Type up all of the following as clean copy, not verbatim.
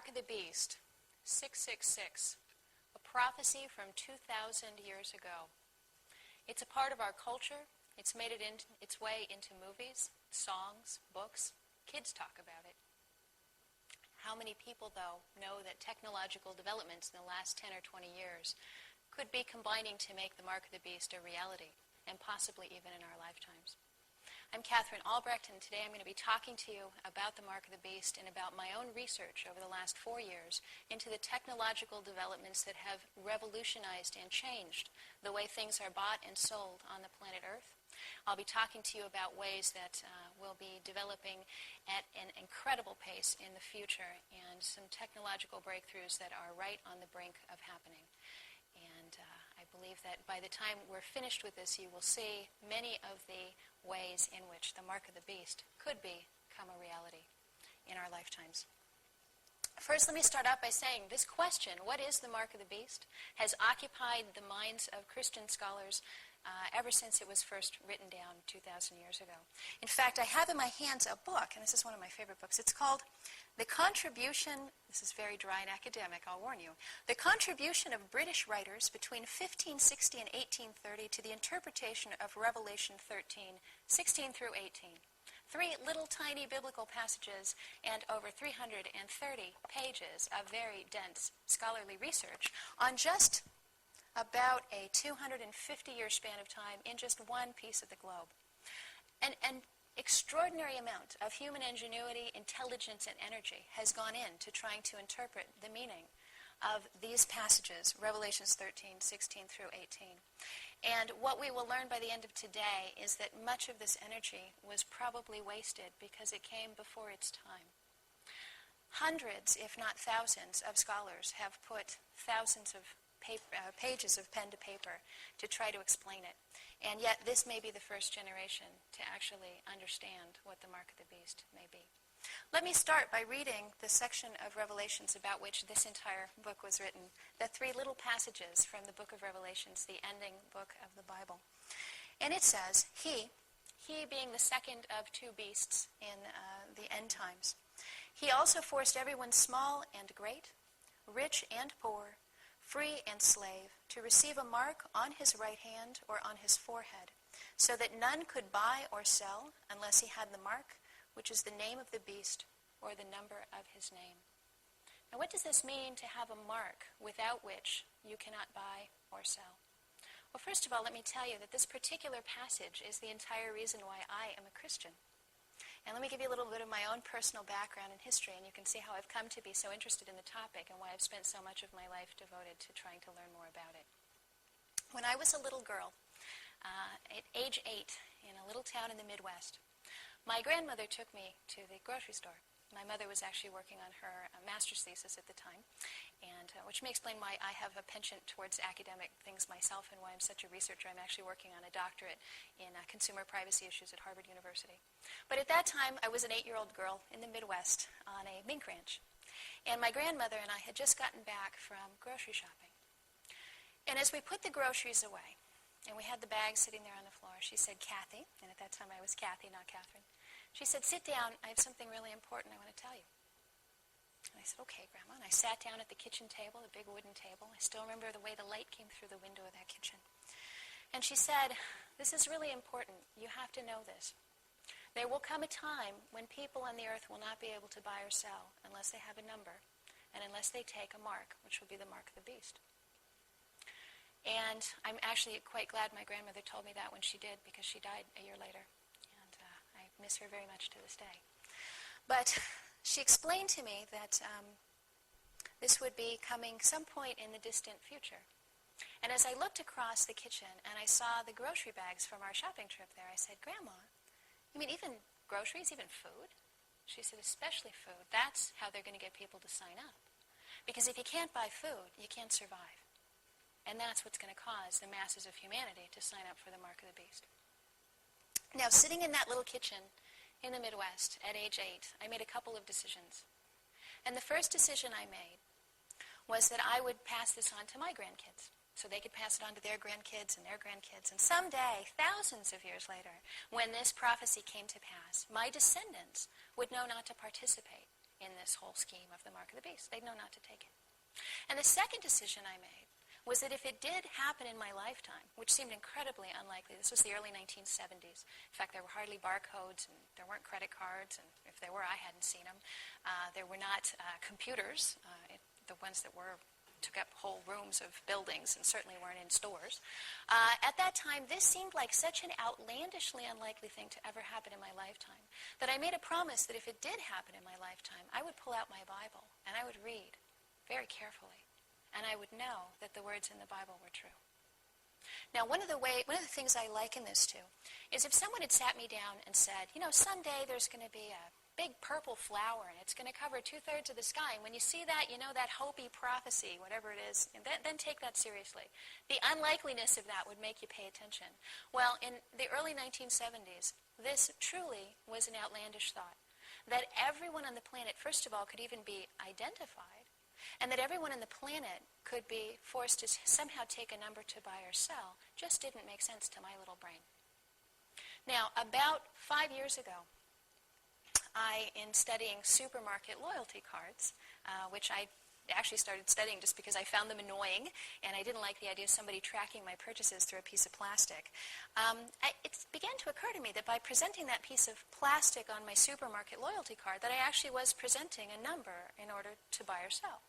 Mark of the Beast, 666, a prophecy from 2,000 years ago. It's a part of our culture. It's made its way into movies, songs, books. Kids talk about it. How many people, though, know that technological developments in the last 10 or 20 years could be combining to make the Mark of the Beast a reality, and possibly even in our lifetimes? I'm Katherine Albrecht, and today I'm going to be talking to you about the Mark of the Beast and about my own research over the last 4 years into the technological developments that have revolutionized and changed the way things are bought and sold on the planet Earth. I'll be talking to you about ways that will be developing at an incredible pace in the future and some technological breakthroughs that are right on the brink of happening. And I believe that by the time we're finished with this, you will see many of the ways in which the Mark of the Beast could become a reality in our lifetimes. First, let me start out by saying this question, what is the Mark of the Beast, has occupied the minds of Christian scholars ever since it was first written down 2,000 years ago. In fact, I have in my hands a book, and this is one of my favorite books. It's called The Contribution, this is very dry and academic, I'll warn you, The Contribution of British Writers Between 1560 and 1830 to the Interpretation of Revelation 13, 16 through 18. 3 little tiny biblical passages and over 330 pages of very dense scholarly research on just about a 250-year span of time in just one piece of the globe. An extraordinary amount of human ingenuity, intelligence, and energy has gone into trying to interpret the meaning of these passages, Revelations 13, 16 through 18. And what we will learn by the end of today is that much of this energy was probably wasted because it came before its time. Hundreds, if not thousands, of scholars have put thousands of pages of pen to paper to try to explain it. And yet this may be the first generation to actually understand what the Mark of the Beast may be. Let me start by reading the section of Revelations about which this entire book was written, the 3 little passages from the book of Revelations, the ending book of the Bible. And it says, He being the second of 2 beasts in the end times, he also forced everyone small and great, rich and poor, free and slave, to receive a mark on his right hand or on his forehead, so that none could buy or sell unless he had the mark, which is the name of the beast or the number of his name. Now, what does this mean to have a mark without which you cannot buy or sell? Well, first of all, let me tell you that this particular passage is the entire reason why I am a Christian. And let me give you a little bit of my own personal background and history, and you can see how I've come to be so interested in the topic and why I've spent so much of my life devoted to trying to learn more about it. When I was a little girl, at age 8, in a little town in the Midwest, my grandmother took me to the grocery store. My mother was actually working on her master's thesis at the time, and which may explain why I have a penchant towards academic things myself and why I'm such a researcher. I'm actually working on a doctorate in consumer privacy issues at Harvard University. But at that time, I was an 8-year-old girl in the Midwest on a mink ranch, and my grandmother and I had just gotten back from grocery shopping. And as we put the groceries away, and we had the bags sitting there on the floor, she said, Kathy, and at that time I was Kathy, not Catherine. She said, sit down, I have something really important I want to tell you. And I said, okay, Grandma. And I sat down at the kitchen table, the big wooden table. I still remember the way the light came through the window of that kitchen. And she said, this is really important. You have to know this. There will come a time when people on the earth will not be able to buy or sell unless they have a number and unless they take a mark, which will be the Mark of the Beast. And I'm actually quite glad my grandmother told me that when she did, because she died a year later. I miss her very much to this day. But she explained to me that this would be coming some point in the distant future. And as I looked across the kitchen and I saw the grocery bags from our shopping trip there, I said, Grandma, you mean even groceries, even food? She said, especially food. That's how they're going to get people to sign up. Because if you can't buy food, you can't survive. And that's what's going to cause the masses of humanity to sign up for the Mark of the Beast. Now, sitting in that little kitchen in the Midwest at age 8, I made a couple of decisions. And the first decision I made was that I would pass this on to my grandkids, so they could pass it on to their grandkids and their grandkids. And someday, thousands of years later, when this prophecy came to pass, my descendants would know not to participate in this whole scheme of the mark of the beast. They'd know not to take it. And the second decision I made was that if it did happen in my lifetime, which seemed incredibly unlikely, this was the early 1970s. In fact, there were hardly barcodes, and there weren't credit cards, and if there were, I hadn't seen them. There were not computers. The ones that were took up whole rooms of buildings and certainly weren't in stores. At that time, this seemed like such an outlandishly unlikely thing to ever happen in my lifetime that I made a promise that if it did happen in my lifetime, I would pull out my Bible and I would read very carefully, and I would know that the words in the Bible were true. Now, one of the things I liken this to is if someone had sat me down and said, you know, someday there's going to be a big purple flower and it's going to cover 2/3 of the sky, and when you see that, you know, that Hopi prophecy, whatever it is, then take that seriously. The unlikeliness of that would make you pay attention. Well, in the early 1970s, this truly was an outlandish thought, that everyone on the planet, first of all, could even be identified, and that everyone on the planet could be forced to somehow take a number to buy or sell, just didn't make sense to my little brain. Now, about 5 years ago, in studying supermarket loyalty cards, which I actually started studying just because I found them annoying, and I didn't like the idea of somebody tracking my purchases through a piece of plastic, it began to occur to me that by presenting that piece of plastic on my supermarket loyalty card, that I actually was presenting a number in order to buy or sell.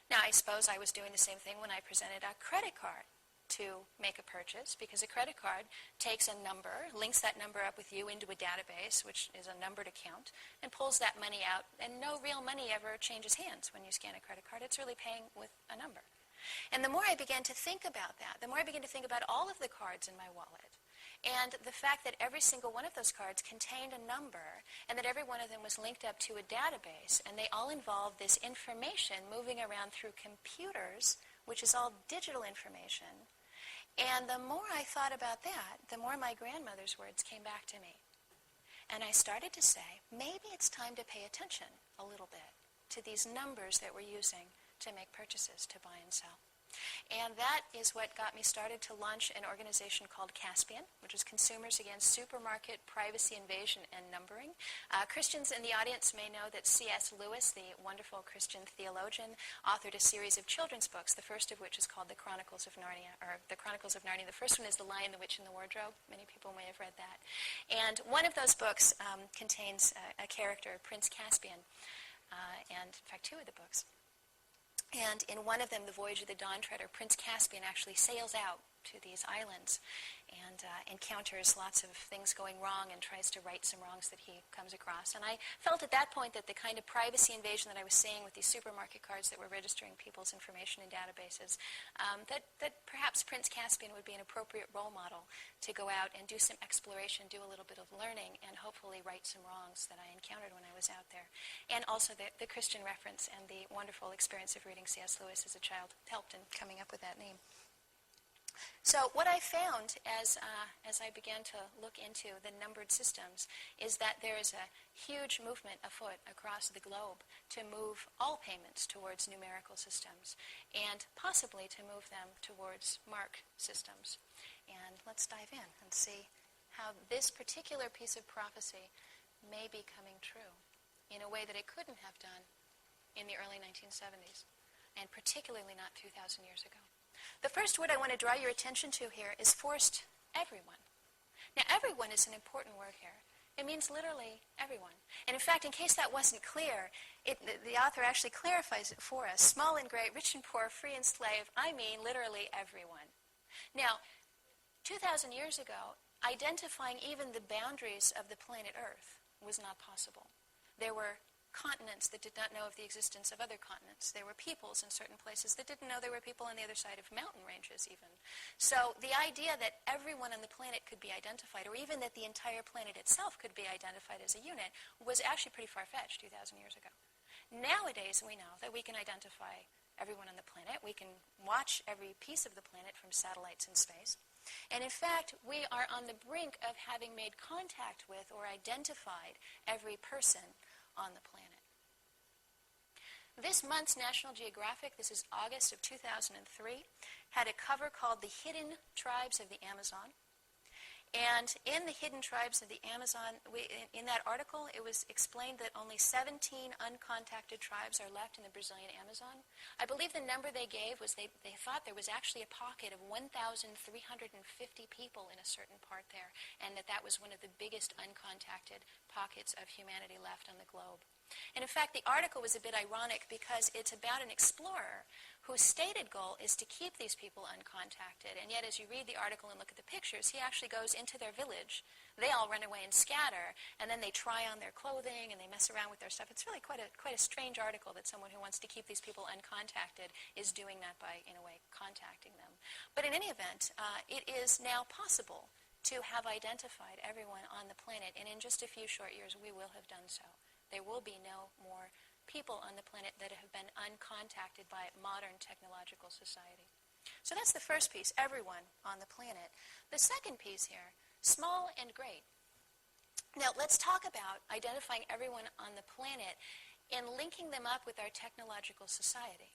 Now, I suppose I was doing the same thing when I presented a credit card to make a purchase, because a credit card takes a number, links that number up with you into a database, which is a number to count, and pulls that money out, and no real money ever changes hands when you scan a credit card. It's really paying with a number. And the more I began to think about that, the more I began to think about all of the cards in my wallet, and the fact that every single one of those cards contained a number, and that every one of them was linked up to a database, and they all involved this information moving around through computers, which is all digital information. And the more I thought about that, the more my grandmother's words came back to me. And I started to say, maybe it's time to pay attention a little bit to these numbers that we're using to make purchases, to buy and sell. And that is what got me started to launch an organization called Caspian, which is Consumers Against Supermarket Privacy Invasion and Numbering. Christians in the audience may know that C.S. Lewis, the wonderful Christian theologian, authored a series of children's books, the first of which is called The Chronicles of Narnia, or The Chronicles of Narnia. The first one is The Lion, the Witch, and the Wardrobe. Many people may have read that. And one of those books contains a character, Prince Caspian, and in fact, two of the books. And in one of them, The Voyage of the Dawn Treader, Prince Caspian actually sails out to these islands and encounters lots of things going wrong and tries to right some wrongs that he comes across. And I felt at that point that the kind of privacy invasion that I was seeing with these supermarket cards that were registering people's information in databases, that perhaps Prince Caspian would be an appropriate role model to go out and do some exploration, do a little bit of learning, and hopefully right some wrongs that I encountered when I was out there. And also the Christian reference and the wonderful experience of reading C.S. Lewis as a child helped in coming up with that name. So what I found as I began to look into the numbered systems is that there is a huge movement afoot across the globe to move all payments towards numerical systems, and possibly to move them towards mark systems. And let's dive in and see how this particular piece of prophecy may be coming true in a way that it couldn't have done in the early 1970s, and particularly not 2,000 years ago. The first word I want to draw your attention to here is forced everyone. Now, everyone is an important word here. It means literally everyone. And in fact, in case that wasn't clear, the author actually clarifies it for us. Small and great, rich and poor, free and slave, I mean literally everyone. Now, 2,000 years ago, identifying even the boundaries of the planet Earth was not possible. There were continents that did not know of the existence of other continents. There were peoples in certain places that didn't know there were people on the other side of mountain ranges even. So the idea that everyone on the planet could be identified, or even that the entire planet itself could be identified as a unit, was actually pretty far-fetched 2,000 years ago. Nowadays, we know that we can identify everyone on the planet. We can watch every piece of the planet from satellites in space. And in fact, we are on the brink of having made contact with or identified every person on the planet. This month's National Geographic, this is August of 2003, had a cover called The Hidden Tribes of the Amazon. And in the hidden tribes of the Amazon, in that article, it was explained that only 17 uncontacted tribes are left in the Brazilian Amazon. I believe the number they gave was they thought there was actually a pocket of 1,350 people in a certain part there, and that was one of the biggest uncontacted pockets of humanity left on the globe. And in fact, the article was a bit ironic because it's about an explorer whose stated goal is to keep these people uncontacted. And yet, as you read the article and look at the pictures, he actually goes into their village. They all run away and scatter, and then they try on their clothing and they mess around with their stuff. It's really quite a strange article that someone who wants to keep these people uncontacted is doing that by, in a way, contacting them. But in any event, it is now possible to have identified everyone on the planet, and in just a few short years, we will have done so. There will be no more people on the planet that have been uncontacted by modern technological society. So that's the first piece, everyone on the planet. The second piece here, small and great. Now let's talk about identifying everyone on the planet and linking them up with our technological society.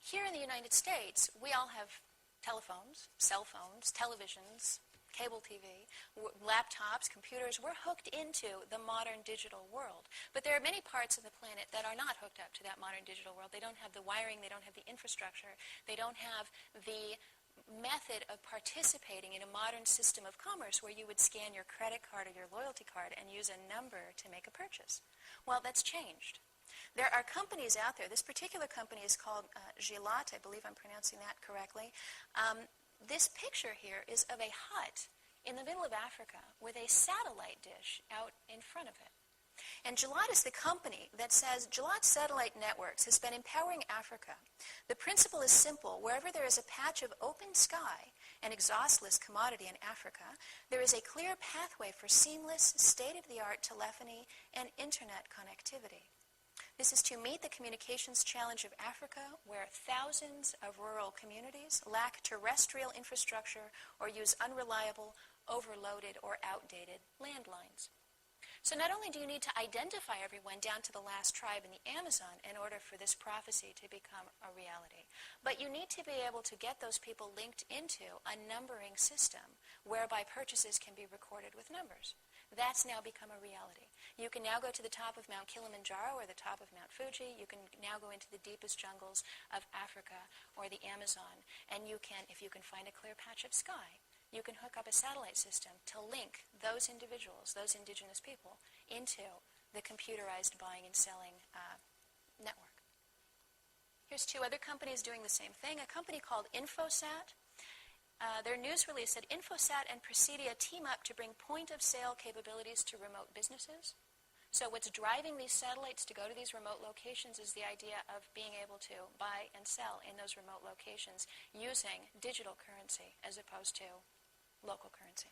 Here in the United States, we all have telephones, cell phones, televisions, cable TV, laptops, computers. We're hooked into the modern digital world. But there are many parts of the planet that are not hooked up to that modern digital world. They don't have the wiring, they don't have the infrastructure, they don't have the method of participating in a modern system of commerce where you would scan your credit card or your loyalty card and use a number to make a purchase. Well, that's changed. There are companies out there. This particular company is called Gilat. I believe I'm pronouncing that correctly. This picture here is of a hut in the middle of Africa with a satellite dish out in front of it. And Gilat is the company that says Gilat Satellite Networks has been empowering Africa. The principle is simple. Wherever there is a patch of open sky, an exhaustless commodity in Africa, there is a clear pathway for seamless, state-of-the-art telephony and internet connectivity. This is to meet the communications challenge of Africa, where thousands of rural communities lack terrestrial infrastructure or use unreliable, overloaded, or outdated landlines. So not only do you need to identify everyone down to the last tribe in the Amazon in order for this prophecy to become a reality, but you need to be able to get those people linked into a numbering system whereby purchases can be recorded with numbers. That's now become a reality. You can now go to the top of Mount Kilimanjaro or the top of Mount Fuji. You can now go into the deepest jungles of Africa or the Amazon. And you can, if you can find a clear patch of sky, you can hook up a satellite system to link those individuals, those indigenous people, into the computerized buying and selling network. Here's two other companies doing the same thing. A company called Infosat. Their news release said Infosat and Presidia team up to bring point-of-sale capabilities to remote businesses. So what's driving these satellites to go to these remote locations is the idea of being able to buy and sell in those remote locations using digital currency as opposed to local currency.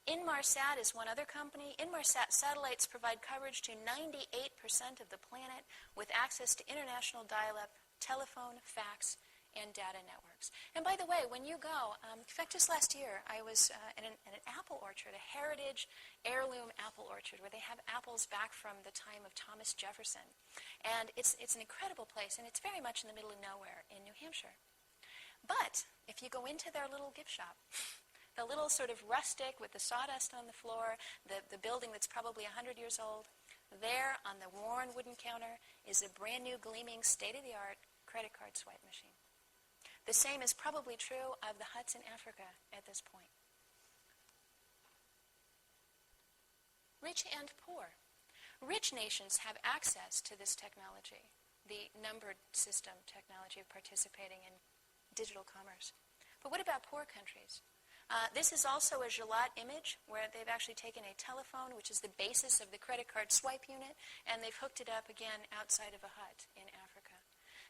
Inmarsat is one other company. Inmarsat satellites provide coverage to 98% of the planet with access to international dial-up, telephone, fax, and data networks. And by the way, when you go, in fact, just last year, I was in an apple orchard, a heritage heirloom apple orchard, where they have apples back from the time of Thomas Jefferson. And it's an incredible place, and it's very much in the middle of nowhere in New Hampshire. But if you go into their little gift shop, the little sort of rustic with the sawdust on the floor, the building that's probably 100 years old, there on the worn wooden counter is a brand new, gleaming, state-of-the-art credit card swipe machine. The same is probably true of the huts in Africa at this point. Rich and poor. Rich nations have access to this technology, the numbered system technology of participating in digital commerce. But what about poor countries? This is also a Gilat image where they've actually taken a telephone, which is the basis of the credit card swipe unit, and they've hooked it up again outside of a hut in Africa.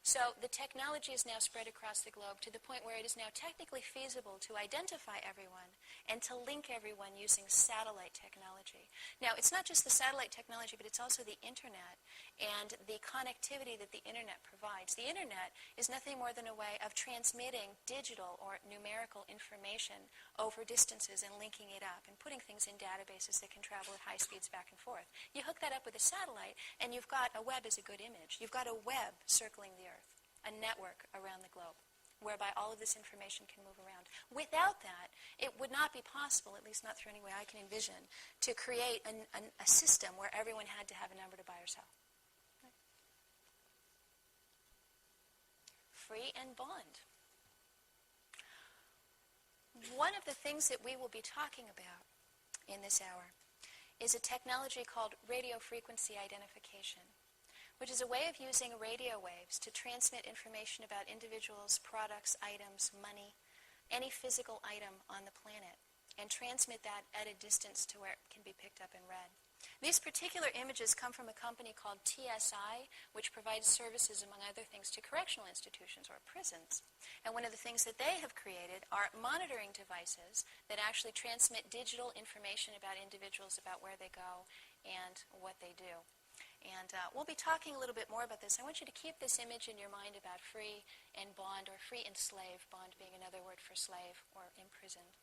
So the technology is now spread across the globe to the point where it is now technically feasible to identify everyone and to link everyone using satellite technology. Now, it's not just the satellite technology, but it's also the internet and the connectivity that the internet provides. The internet is nothing more than a way of transmitting digital or numerical information over distances and linking it up and putting things in databases that can travel at high speeds back and forth. You hook that up with a satellite, and you've got a web as a good image. You've got a web circling the Earth, a network around the globe. whereby all of this information can move around. Without that, it would not be possible, at least not through any way I can envision, to create a system where everyone had to have a number to buy or sell. Right. Free and bond. One of the things that we will be talking about in this hour is a technology called radio frequency identification, which is a way of using radio waves to transmit information about individuals, products, items, money, any physical item on the planet, and transmit that at a distance to where it can be picked up and read. These particular images come from a company called TSI, which provides services, among other things, to correctional institutions or prisons. And one of the things that they have created are monitoring devices that actually transmit digital information about individuals, about where they go and what they do. And we'll be talking a little bit more about this. I want you to keep this image in your mind about free and bond, or free and slave, bond being another word for slave or imprisoned.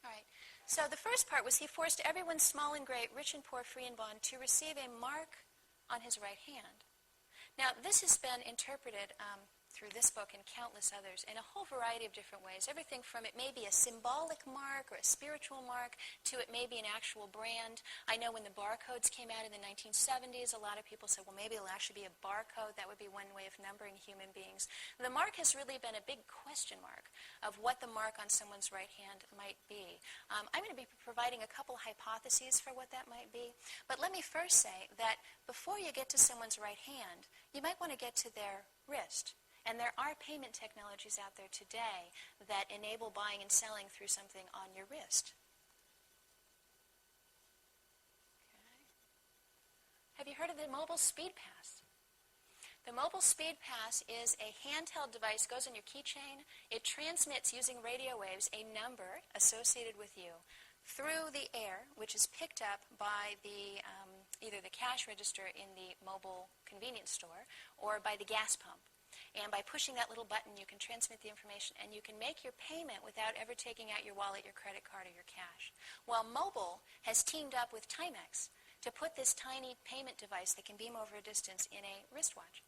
All right. So the first part was he forced everyone, small and great, rich and poor, free and bond, to receive a mark on his right hand. Now, this has been interpreted through this book and countless others in a whole variety of different ways. Everything from it may be a symbolic mark or a spiritual mark to it may be an actual brand. I know when the barcodes came out in the 1970s, a lot of people said, well, maybe it'll actually be a barcode. That would be one way of numbering human beings. The mark has really been a big question mark of what the mark on someone's right hand might be. I'm going to be providing a couple hypotheses for what that might be. But let me first say that before you get to someone's right hand, you might want to get to their wrist. And there are payment technologies out there today that enable buying and selling through something on your wrist. Okay. Have you heard of the mobile speed pass? The mobile speed pass is a handheld device, goes on your keychain. It transmits using radio waves a number associated with you through the air, which is picked up by the either the cash register in the mobile convenience store or by the gas pump. And by pushing that little button, you can transmit the information, and you can make your payment without ever taking out your wallet, your credit card, or your cash. Well, Mobile has teamed up with Timex to put this tiny payment device that can beam over a distance in a wristwatch.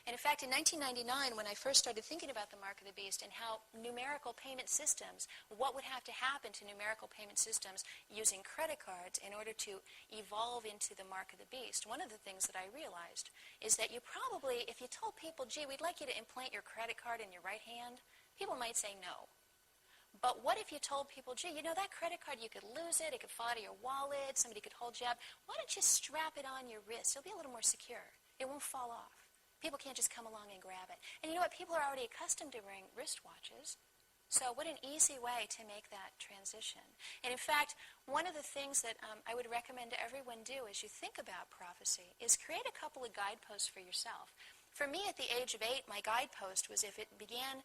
And in fact, in 1999, when I first started thinking about the mark of the beast and how numerical payment systems, what would have to happen to numerical payment systems using credit cards in order to evolve into the mark of the beast, one of the things that I realized is that you probably, if you told people, gee, we'd like you to implant your credit card in your right hand, people might say no. But what if you told people, gee, you know, that credit card, you could lose it, it could fall out of your wallet, somebody could hold you up. Why don't you strap it on your wrist? It'll be a little more secure. It won't fall off. People can't just come along and grab it. And you know what? People are already accustomed to wearing wristwatches. So what an easy way to make that transition. And in fact, one of the things that I would recommend everyone do as you think about prophecy is create a couple of guideposts for yourself. For me, at the age of 8, my guidepost was if it became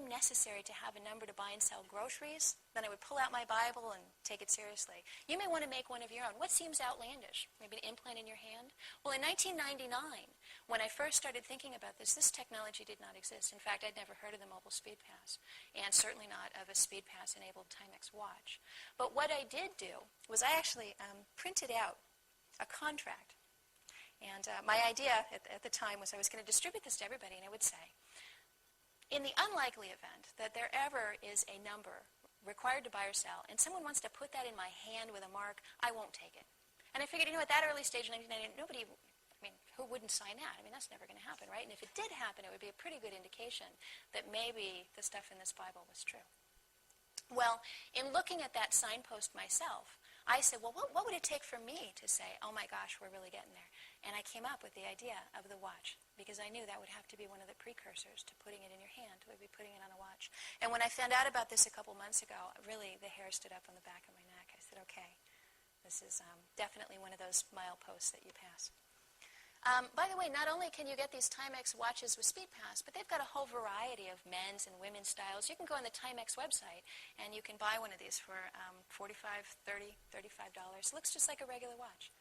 necessary to have a number to buy and sell groceries, then I would pull out my Bible and take it seriously. You may want to make one of your own. What seems outlandish? Maybe an implant in your hand? Well, in 1999, when I first started thinking about this, this technology did not exist. In fact, I'd never heard of the mobile speed pass, and certainly not of a speed pass-enabled Timex watch. But what I did do was I actually printed out a contract. And my idea at the time was I was going to distribute this to everybody, and I would say, in the unlikely event that there ever is a number required to buy or sell, and someone wants to put that in my hand with a mark, I won't take it. And I figured, you know, at that early stage in 1999, nobody, I mean, who wouldn't sign that? I mean, that's never going to happen, right? And if it did happen, it would be a pretty good indication that maybe the stuff in this Bible was true. Well, in looking at that signpost myself, I said, well, what would it take for me to say, oh my gosh, we're really getting there? And I came up with the idea of the watch, because I knew that would have to be one of the precursors to putting it in your hand, would be putting it on a watch. And when I found out about this a couple months ago, really the hair stood up on the back of my neck. I said, okay, this is definitely one of those mileposts that you pass. By the way, not only can you get these Timex watches with Speed Pass, but they've got a whole variety of men's and women's styles. You can go on the Timex website, and you can buy one of these for $45, $30, $35. It looks just like a regular watch.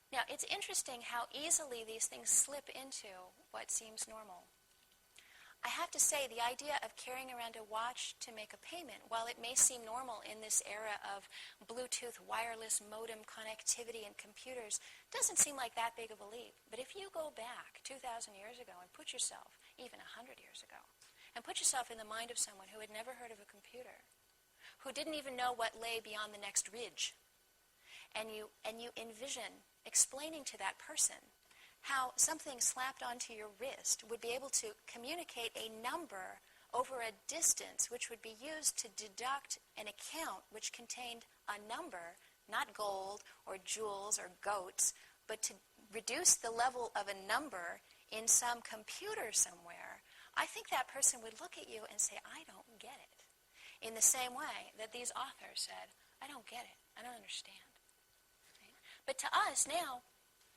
Now, it's interesting how easily these things slip into what seems normal. I have to say, the idea of carrying around a watch to make a payment, while it may seem normal in this era of Bluetooth wireless modem connectivity and computers, doesn't seem like that big of a leap. But if you go back 2,000 years ago and put yourself, even 100 years ago, and put yourself in the mind of someone who had never heard of a computer, who didn't even know what lay beyond the next ridge, and you envision explaining to that person how something slapped onto your wrist would be able to communicate a number over a distance which would be used to deduct an account which contained a number, not gold or jewels or goats, but to reduce the level of a number in some computer somewhere, I think that person would look at you and say, I don't get it. In the same way that these authors said, I don't get it. I don't understand. Right? But to us now,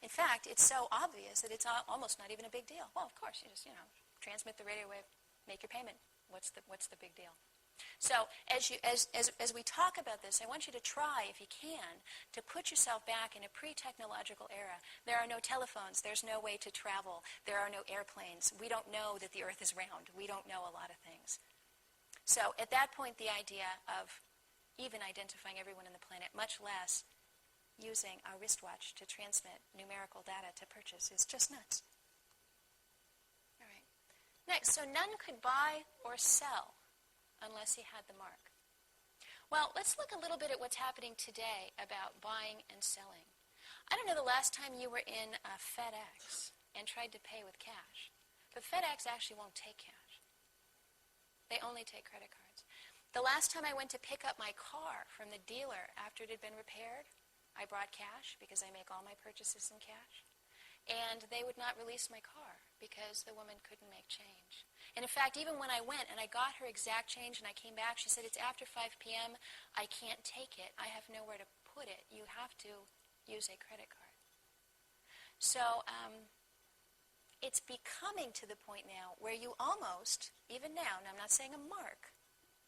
in fact, it's so obvious that it's almost not even a big deal. Well, of course, you just, transmit the radio wave, make your payment. What's the big deal? So as we talk about this, I want you to try, if you can, to put yourself back in a pre-technological era. There are no telephones. There's no way to travel. There are no airplanes. We don't know that the Earth is round. We don't know a lot of things. So at that point, the idea of even identifying everyone on the planet, much less using a wristwatch to transmit numerical data to purchase, is just nuts. All right. Next, so none could buy or sell unless he had the mark. Well, let's look a little bit at what's happening today about buying and selling. I don't know the last time you were in FedEx and tried to pay with cash, but FedEx actually won't take cash. They only take credit cards. The last time I went to pick up my car from the dealer after it had been repaired, I brought cash because I make all my purchases in cash. And they would not release my car because the woman couldn't make change. And in fact, even when I went and I got her exact change and I came back, she said, it's after 5 p.m. I can't take it. I have nowhere to put it. You have to use a credit card. So it's becoming to the point now where you almost, even now, and I'm not saying a mark,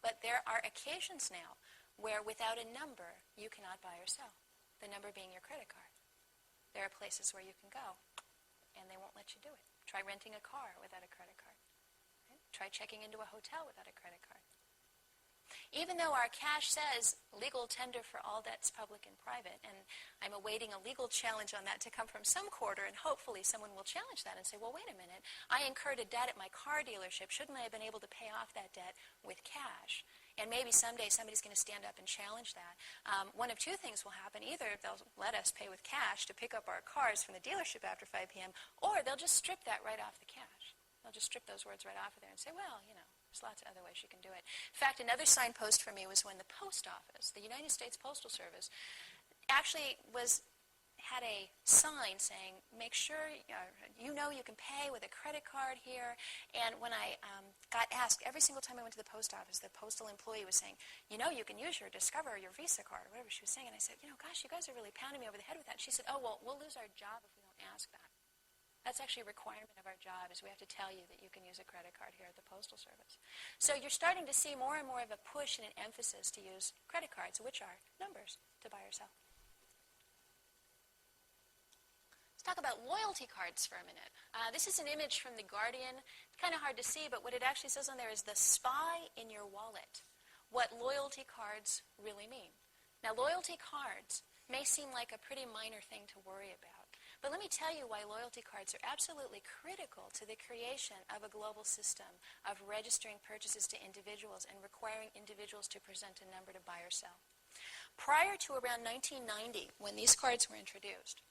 but there are occasions now where without a number you cannot buy or sell. The number being your credit card. There are places where you can go, and they won't let you do it. Try renting a car without a credit card. Right? Try checking into a hotel without a credit card. Even though our cash says legal tender for all debts public and private, and I'm awaiting a legal challenge on that to come from some quarter, and hopefully someone will challenge that and say, well, wait a minute, I incurred a debt at my car dealership. Shouldn't I have been able to pay off that debt with cash? And maybe someday somebody's going to stand up and challenge that. One of two things will happen. Either they'll let us pay with cash to pick up our cars from the dealership after 5 p.m., or they'll just strip that right off the cash. They'll just strip those words right off of there and say, well, there's lots of other ways you can do it. In fact, another signpost for me was when the post office, the United States Postal Service, actually had a sign saying, make sure you can pay with a credit card here. And when I got asked, every single time I went to the post office, the postal employee was saying, you can use your Discover or your Visa card, or whatever she was saying. And I said, gosh, you guys are really pounding me over the head with that. And she said, oh, well, we'll lose our job if we don't ask that. That's actually a requirement of our job, is we have to tell you that you can use a credit card here at the Postal Service. So you're starting to see more and more of a push and an emphasis to use credit cards, which are numbers to buy or sell. Let's talk about loyalty cards for a minute. This is an image from The Guardian. It's kind of hard to see, but what it actually says on there is the spy in your wallet, what loyalty cards really mean. Now, loyalty cards may seem like a pretty minor thing to worry about. But let me tell you why loyalty cards are absolutely critical to the creation of a global system of registering purchases to individuals and requiring individuals to present a number to buy or sell. Prior to around 1990, when these cards were introduced,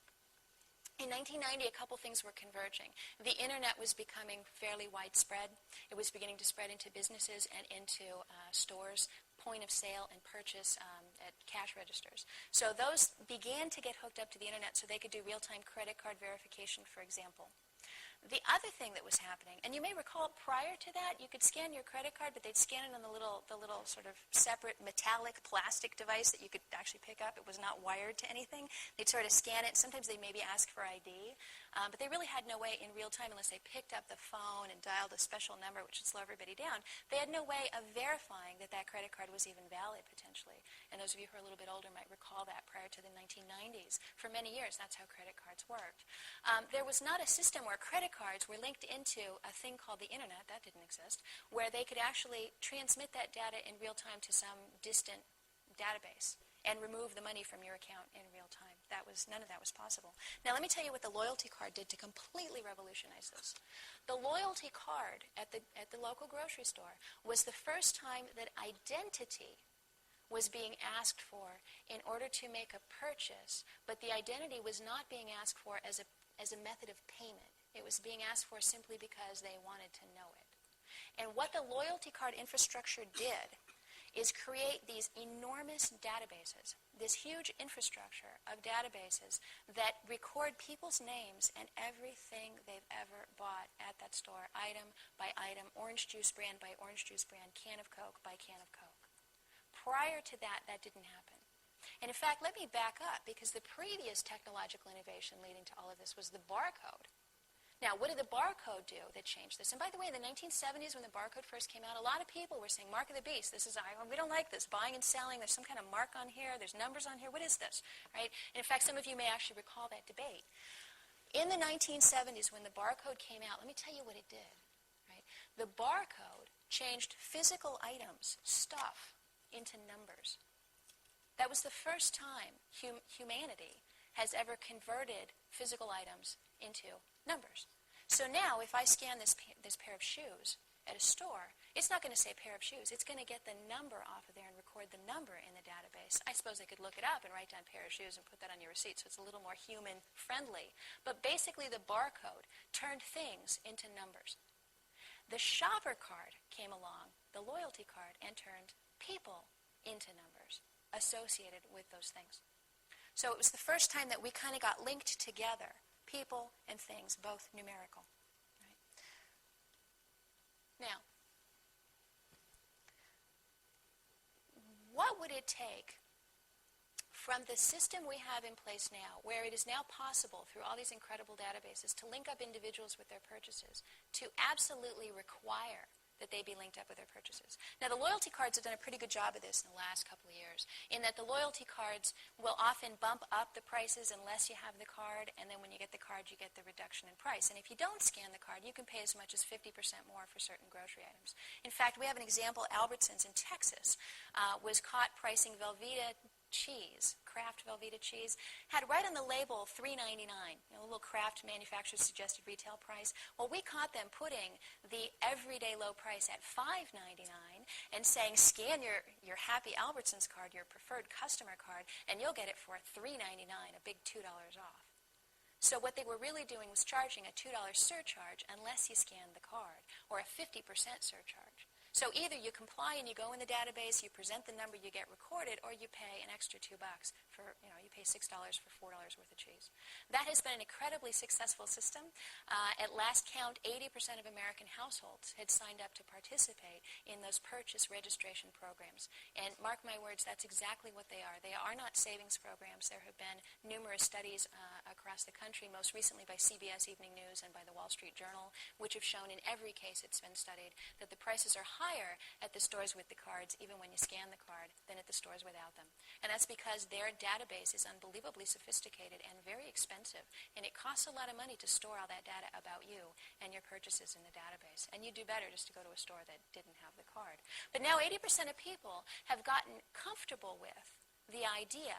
in 1990, a couple things were converging. The internet was becoming fairly widespread. It was beginning to spread into businesses and into stores, point of sale and purchase at cash registers. So those began to get hooked up to the internet so they could do real-time credit card verification, for example. The other thing that was happening, and you may recall prior to that, you could scan your credit card, but they'd scan it on the little sort of separate metallic plastic device that you could actually pick up. It was not wired to anything. They'd sort of scan it. Sometimes they'd maybe ask for ID. but they really had no way in real time, unless they picked up the phone and dialed a special number, which would slow everybody down. They had no way of verifying that that credit card was even valid, potentially. And those of you who are a little bit older might recall that prior to the 1990s. For many years, that's how credit cards worked. There was not a system where credit cards were linked into a thing called the internet, that didn't exist, where they could actually transmit that data in real time to some distant database and remove the money from your account in real time. None of that was possible. Now let me tell you what the loyalty card did to completely revolutionize this. The loyalty card at the local grocery store was the first time that identity was being asked for in order to make a purchase, but the identity was not being asked for as a method of payment. It was being asked for simply because they wanted to know it. And what the loyalty card infrastructure did is create these enormous databases, this huge infrastructure of databases that record people's names and everything they've ever bought at that store, item by item, orange juice brand by orange juice brand, can of Coke by can of Coke. Prior to that, that didn't happen. And in fact, let me back up, because the previous technological innovation leading to all of this was the barcode. Now, what did the barcode do that changed this? And by the way, in the 1970s, when the barcode first came out, a lot of people were saying, mark of the beast, we don't like this, buying and selling, there's some kind of mark on here, there's numbers on here, what is this, right? And in fact, some of you may actually recall that debate. In the 1970s, when the barcode came out, let me tell you what it did, right? The barcode changed physical items, stuff, into numbers. That was the first time humanity has ever converted physical items into numbers. So now, if I scan this pair of shoes at a store, it's not going to say pair of shoes. It's going to get the number off of there and record the number in the database. I suppose they could look it up and write down pair of shoes and put that on your receipt, so it's a little more human-friendly. But basically, the barcode turned things into numbers. The shopper card came along, the loyalty card, and turned people into numbers associated with those things. So it was the first time that we kind of got linked together, people and things, both numerical. Right? Now, what would it take from the system we have in place now, where it is now possible through all these incredible databases to link up individuals with their purchases, to absolutely require that they be linked up with their purchases? Now, the loyalty cards have done a pretty good job of this in the last couple of years, in that the loyalty cards will often bump up the prices unless you have the card, and then when you get the card, you get the reduction in price. And if you don't scan the card, you can pay as much as 50% more for certain grocery items. In fact, we have an example. Albertsons in Texas was caught pricing Velveeta cheese, Kraft Velveeta cheese, had right on the label $3.99, a little Kraft manufacturer's suggested retail price. Well, we caught them putting the everyday low price at $5.99 and saying, scan your Happy Albertsons card, your preferred customer card, and you'll get it for $3.99, a big $2 off. So what they were really doing was charging a $2 surcharge unless you scanned the card, or a 50% surcharge. So either you comply and you go in the database, you present the number, you get recorded, or you pay an extra $2 for, you pay $6 for $4 worth of cheese. That has been an incredibly successful system. At last count, 80% of American households had signed up to participate in those purchase registration programs. And mark my words, that's exactly what they are. They are not savings programs. There have been numerous studies across the country, most recently by CBS Evening News and by the Wall Street Journal, which have shown in every case it's been studied that the prices are higher at the stores with the cards, even when you scan the card, than at the stores without them. And that's because their database is unbelievably sophisticated and very expensive, and it costs a lot of money to store all that data about you and your purchases in the database. And you'd do better just to go to a store that didn't have the card. But now 80% of people have gotten comfortable with the idea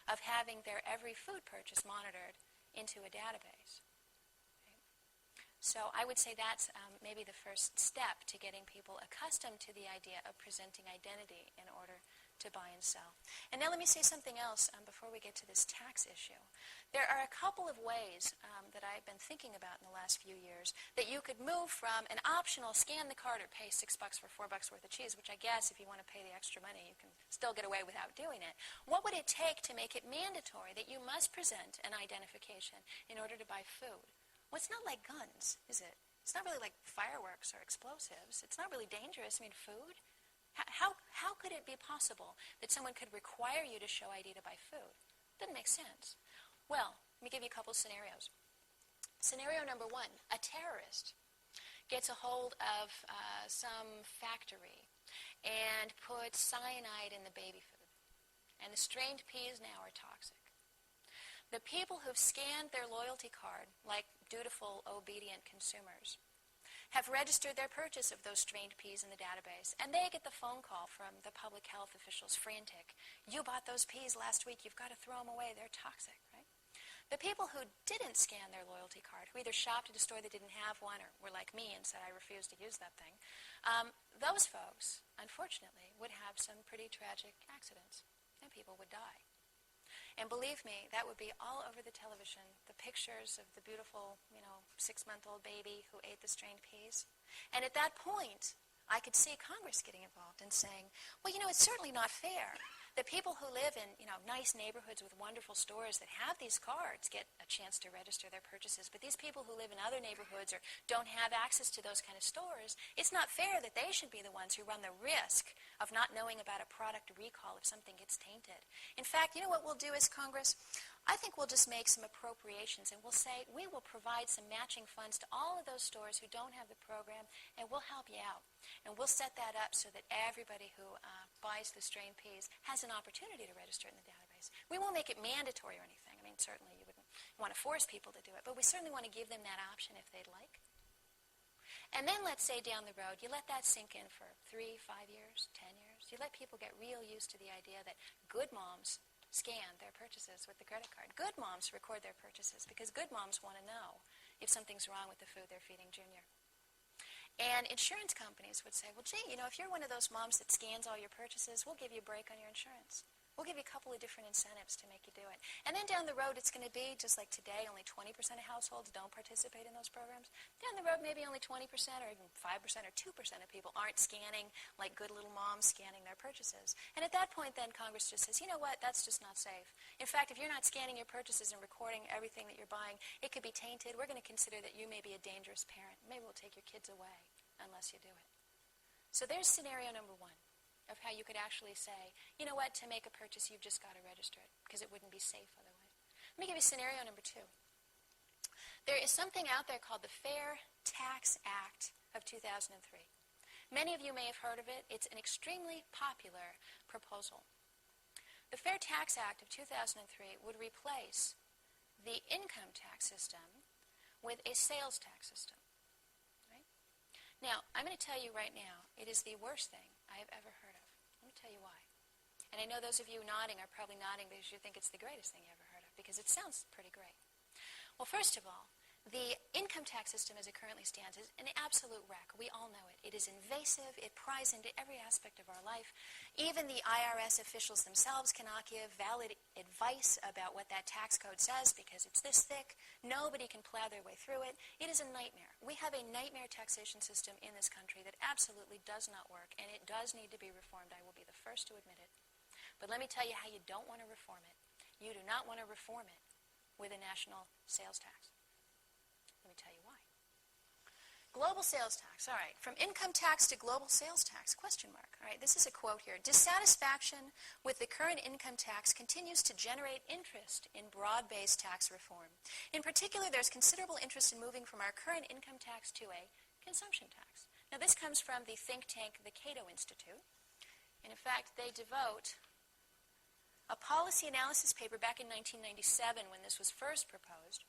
of having their every food purchase monitored into a database. So I would say that's maybe the first step to getting people accustomed to the idea of presenting identity in order to buy and sell. And now let me say something else before we get to this tax issue. There are a couple of ways that I've been thinking about in the last few years that you could move from an optional scan the card or pay $6 for $4 worth of cheese, which I guess if you want to pay the extra money, you can still get away without doing it. What would it take to make it mandatory that you must present an identification in order to buy food? Well, it's not like guns, is it? It's not really like fireworks or explosives. It's not really dangerous. I mean, food? How could it be possible that someone could require you to show ID to buy food? Doesn't make sense. Well, let me give you a couple of scenarios. Scenario number 1, a terrorist gets a hold of some factory and puts cyanide in the baby food. And the strained peas now are toxic. The people who've scanned their loyalty card, like dutiful, obedient consumers, have registered their purchase of those strained peas in the database, and they get the phone call from the public health officials, frantic. You bought those peas last week. You've got to throw them away. They're toxic, right? The people who didn't scan their loyalty card, who either shopped at a store that didn't have one or were like me and said, I refuse to use that thing, those folks, unfortunately, would have some pretty tragic accidents, and people would die. And believe me, that would be all over the television, the pictures of the beautiful, 6-month-old baby who ate the strained peas. And at that point, I could see Congress getting involved and saying, well, it's certainly not fair that people who live in, nice neighborhoods with wonderful stores that have these cards get a chance to register their purchases. But these people who live in other neighborhoods or don't have access to those kind of stores, it's not fair that they should be the ones who run the risk of not knowing about a product recall if something gets tainted. In fact, you know what we'll do as Congress? I think we'll just make some appropriations and we'll say we will provide some matching funds to all of those stores who don't have the program, and we'll help you out. And we'll set that up so that everybody who buys the strained peas has an opportunity to register it in the database. We won't make it mandatory or anything. I mean, certainly you wouldn't want to force people to do it, but we certainly want to give them that option if they'd like. And then let's say down the road, you let that sink in for 3, 5 years, 10 years. You let people get real used to the idea that good moms scan their purchases with the credit card. Good moms record their purchases because good moms want to know if something's wrong with the food they're feeding Junior. And insurance companies would say, well, gee, if you're one of those moms that scans all your purchases, we'll give you a break on your insurance. We'll give you a couple of different incentives to make you do it. And then down the road, it's going to be, just like today, only 20% of households don't participate in those programs. Down the road, maybe only 20% or even 5% or 2% of people aren't scanning like good little moms scanning their purchases. And at that point, then, Congress just says, you know what, that's just not safe. In fact, if you're not scanning your purchases and recording everything that you're buying, it could be tainted. We're going to consider that you may be a dangerous parent. Maybe we'll take your kids away unless you do it. So there's scenario number 1. Of how you could actually say, you know what, to make a purchase, you've just got to register it because it wouldn't be safe otherwise. Let me give you scenario number 2. There is something out there called the Fair Tax Act of 2003. Many of you may have heard of it. It's an extremely popular proposal. The Fair Tax Act of 2003 would replace the income tax system with a sales tax system. Right? Now, I'm going to tell you right now, it is the worst thing I have ever heard of. Let me tell you why. And I know those of you nodding are probably nodding because you think it's the greatest thing you ever heard of, because it sounds pretty great. Well, first of all, the income tax system as it currently stands is an absolute wreck. We all know it. It is invasive. It pries into every aspect of our life. Even the IRS officials themselves cannot give valid advice about what that tax code says because it's this thick. Nobody can plow their way through it. It is a nightmare. We have a nightmare taxation system in this country that absolutely does not work, and it does need to be reformed. I will be the first to admit it. But let me tell you how you don't want to reform it. You do not want to reform it with a national sales tax. Let me tell you why. Global sales tax. All right. From income tax to global sales tax, question mark. All right. This is a quote here. Dissatisfaction with the current income tax continues to generate interest in broad-based tax reform. In particular, there's considerable interest in moving from our current income tax to a consumption tax. Now, this comes from the think tank, the Cato Institute. And in fact, they devote a policy analysis paper back in 1997 when this was first proposed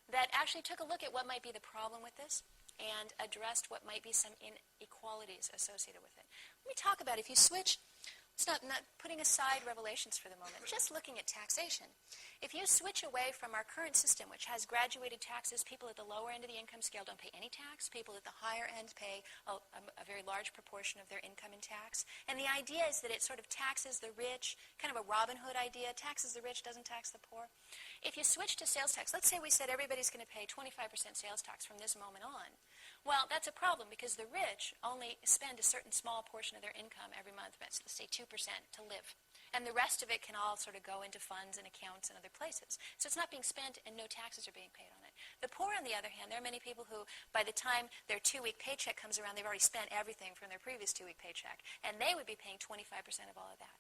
that actually took a look at what might be the problem with this and addressed what might be some inequalities associated with it. Let me talk about if you switch, it's not putting aside revelations for the moment, just looking at taxation. If you switch away from our current system, which has graduated taxes, people at the lower end of the income scale don't pay any tax. People at the higher end pay a very large proportion of their income in tax. And the idea is that it sort of taxes the rich, kind of a Robin Hood idea, taxes the rich, doesn't tax the poor. If you switch to sales tax, let's say we said everybody's going to pay 25% sales tax from this moment on. Well, that's a problem because the rich only spend a certain small portion of their income every month, let's say 2%, to live. And the rest of it can all sort of go into funds and accounts and other places. So it's not being spent and no taxes are being paid on it. The poor, on the other hand, there are many people who, by the time their 2-week paycheck comes around, they've already spent everything from their previous 2-week paycheck. And they would be paying 25% of all of that.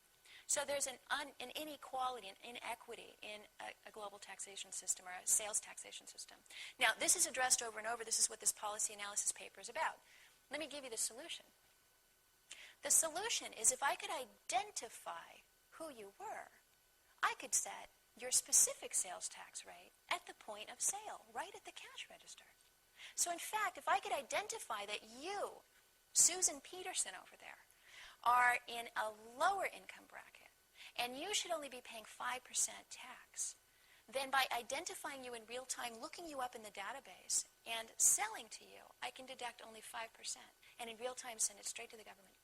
So there's an inequality, an inequity in a global taxation system or a sales taxation system. Now, this is addressed over and over. This is what this policy analysis paper is about. Let me give you the solution. The solution is if I could identify who you were, I could set your specific sales tax rate at the point of sale, right at the cash register. So in fact, if I could identify that you, Susan Peterson over there, are in a lower income bracket, and you should only be paying 5% tax, then by identifying you in real time, looking you up in the database, and selling to you, I can deduct only 5%, and in real time send it straight to the government.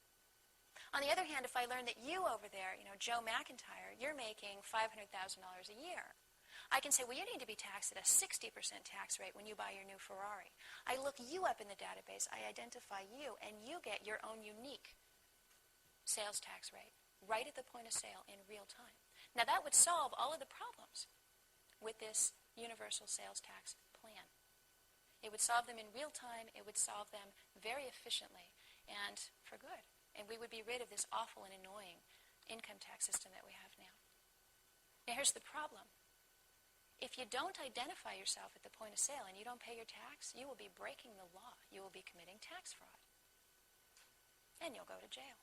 On the other hand, if I learn that you over there, Joe McIntyre, you're making $500,000 a year, I can say, well, you need to be taxed at a 60% tax rate when you buy your new Ferrari. I look you up in the database, I identify you, and you get your own unique sales tax rate right at the point of sale in real time. Now, that would solve all of the problems with this universal sales tax plan. It would solve them in real time. It would solve them very efficiently and for good. And we would be rid of this awful and annoying income tax system that we have now. Now, here's the problem. If you don't identify yourself at the point of sale and you don't pay your tax, you will be breaking the law. You will be committing tax fraud. And you'll go to jail.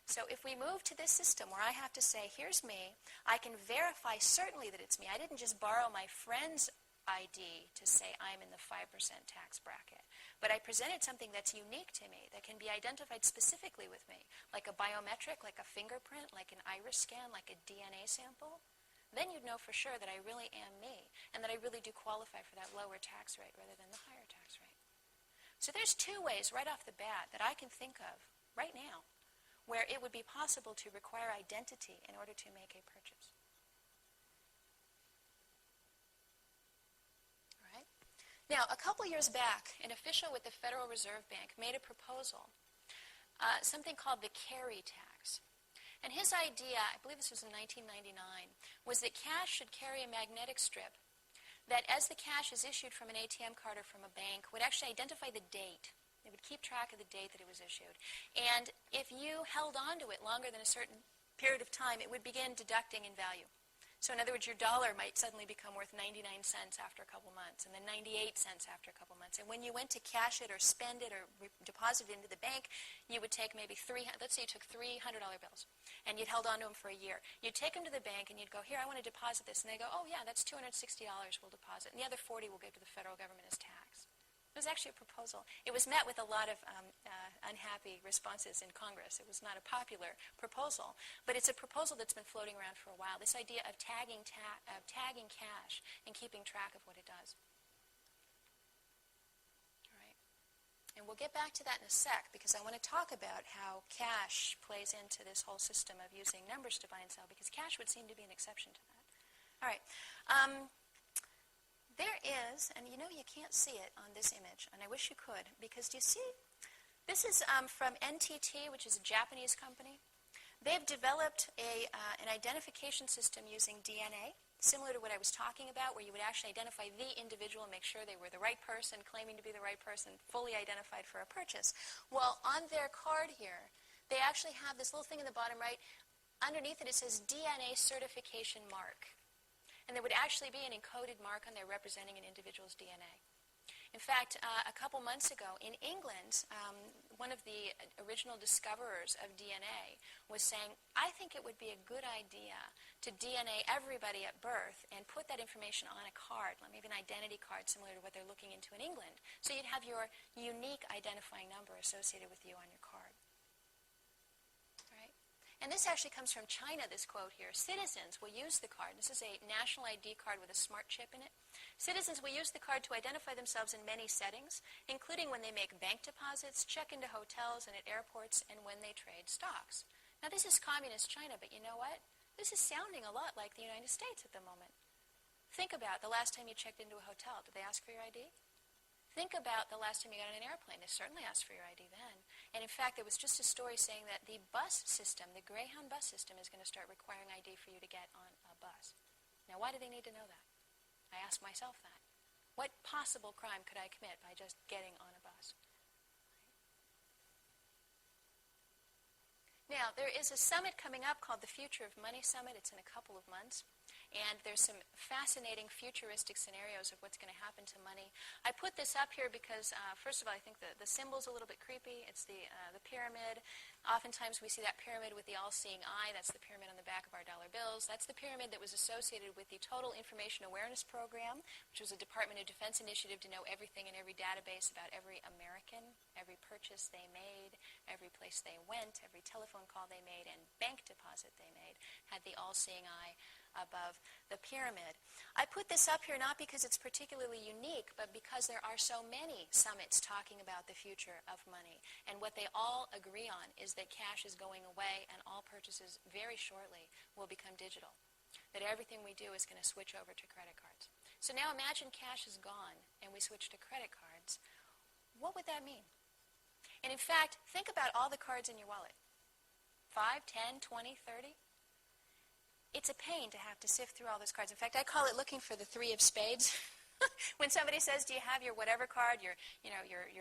So if we move to this system where I have to say, here's me, I can verify certainly that it's me. I didn't just borrow my friend's ID to say I'm in the 5% tax bracket, but I presented something that's unique to me, that can be identified specifically with me, like a biometric, like a fingerprint, like an iris scan, like a DNA sample. Then you'd know for sure that I really am me, and that I really do qualify for that lower tax rate rather than the higher tax rate. So there's two ways right off the bat that I can think of right now where it would be possible to require identity in order to make a purchase. All right. Now, a couple years back, an official with the Federal Reserve Bank made a proposal, something called the carry tax. And his idea, I believe this was in 1999, was that cash should carry a magnetic strip that, as the cash is issued from an ATM card or from a bank, would actually identify the date. It would keep track of the date that it was issued. And if you held on to it longer than a certain period of time, it would begin deducting in value. So in other words, your dollar might suddenly become worth 99 cents after a couple months, and then 98 cents after a couple months. And when you went to cash it or spend it or deposit it into the bank, you would take maybe let's say you took $300 bills, and you'd held on to them for a year. You'd take them to the bank, and you'd go, here, I want to deposit this. And they go, oh, yeah, that's $260 we'll deposit. And the other $40 we'll give to the federal government as tax. It was actually a proposal. It was met with a lot of unhappy responses in Congress. It was not a popular proposal, but it's a proposal that's been floating around for a while, this idea of tagging cash and keeping track of what it does. All right. And we'll get back to that in a sec, because I want to talk about how cash plays into this whole system of using numbers to buy and sell, because cash would seem to be an exception to that. All right. There is, and you can't see it on this image, and I wish you could, because do you see? This is from NTT, which is a Japanese company. They've developed an identification system using DNA, similar to what I was talking about, where you would actually identify the individual and make sure they were the right person, claiming to be the right person, fully identified for a purchase. Well, on their card here, they actually have this little thing in the bottom right. Underneath it, it says DNA certification mark. And there would actually be an encoded mark on there representing an individual's DNA. In fact, a couple months ago in England, one of the original discoverers of DNA was saying, I think it would be a good idea to DNA everybody at birth and put that information on a card, like maybe an identity card similar to what they're looking into in England. So you'd have your unique identifying number associated with you on your card. And this actually comes from China, this quote here. Citizens will use the card. This is a national ID card with a smart chip in it. Citizens will use the card to identify themselves in many settings, including when they make bank deposits, check into hotels and at airports, and when they trade stocks. Now, this is communist China, but you know what? This is sounding a lot like the United States at the moment. Think about the last time you checked into a hotel. Did they ask for your ID? Think about the last time you got on an airplane. They certainly asked for your ID then. And in fact, there was just a story saying that the bus system, the Greyhound bus system, is going to start requiring ID for you to get on a bus. Now, why do they need to know that? I ask myself that. What possible crime could I commit by just getting on a bus? Now, there is a summit coming up called the Future of Money Summit. It's in a couple of months. And there's some fascinating futuristic scenarios of what's going to happen to money. I put this up here because, first of all, I think the symbol's a little bit creepy. It's the pyramid. Oftentimes we see that pyramid with the all-seeing eye. That's the pyramid on the back of our dollar bills. That's the pyramid that was associated with the Total Information Awareness Program, which was a Department of Defense initiative to know everything in every database about every American, every purchase they made, every place they went, every telephone call they made, and bank deposit they made, had the all-seeing eye above the pyramid. I put this up here not because it's particularly unique, but because there are so many summits talking about the future of money. And what they all agree on is that cash is going away and all purchases very shortly will become digital. That everything we do is going to switch over to credit cards. So now imagine cash is gone and we switch to credit cards. What would that mean? And in fact, think about all the cards in your wallet. 5, 10, 20, 30. It's a pain to have to sift through all those cards. In fact, I call it looking for the 3 of spades. When somebody says, do you have your whatever card, your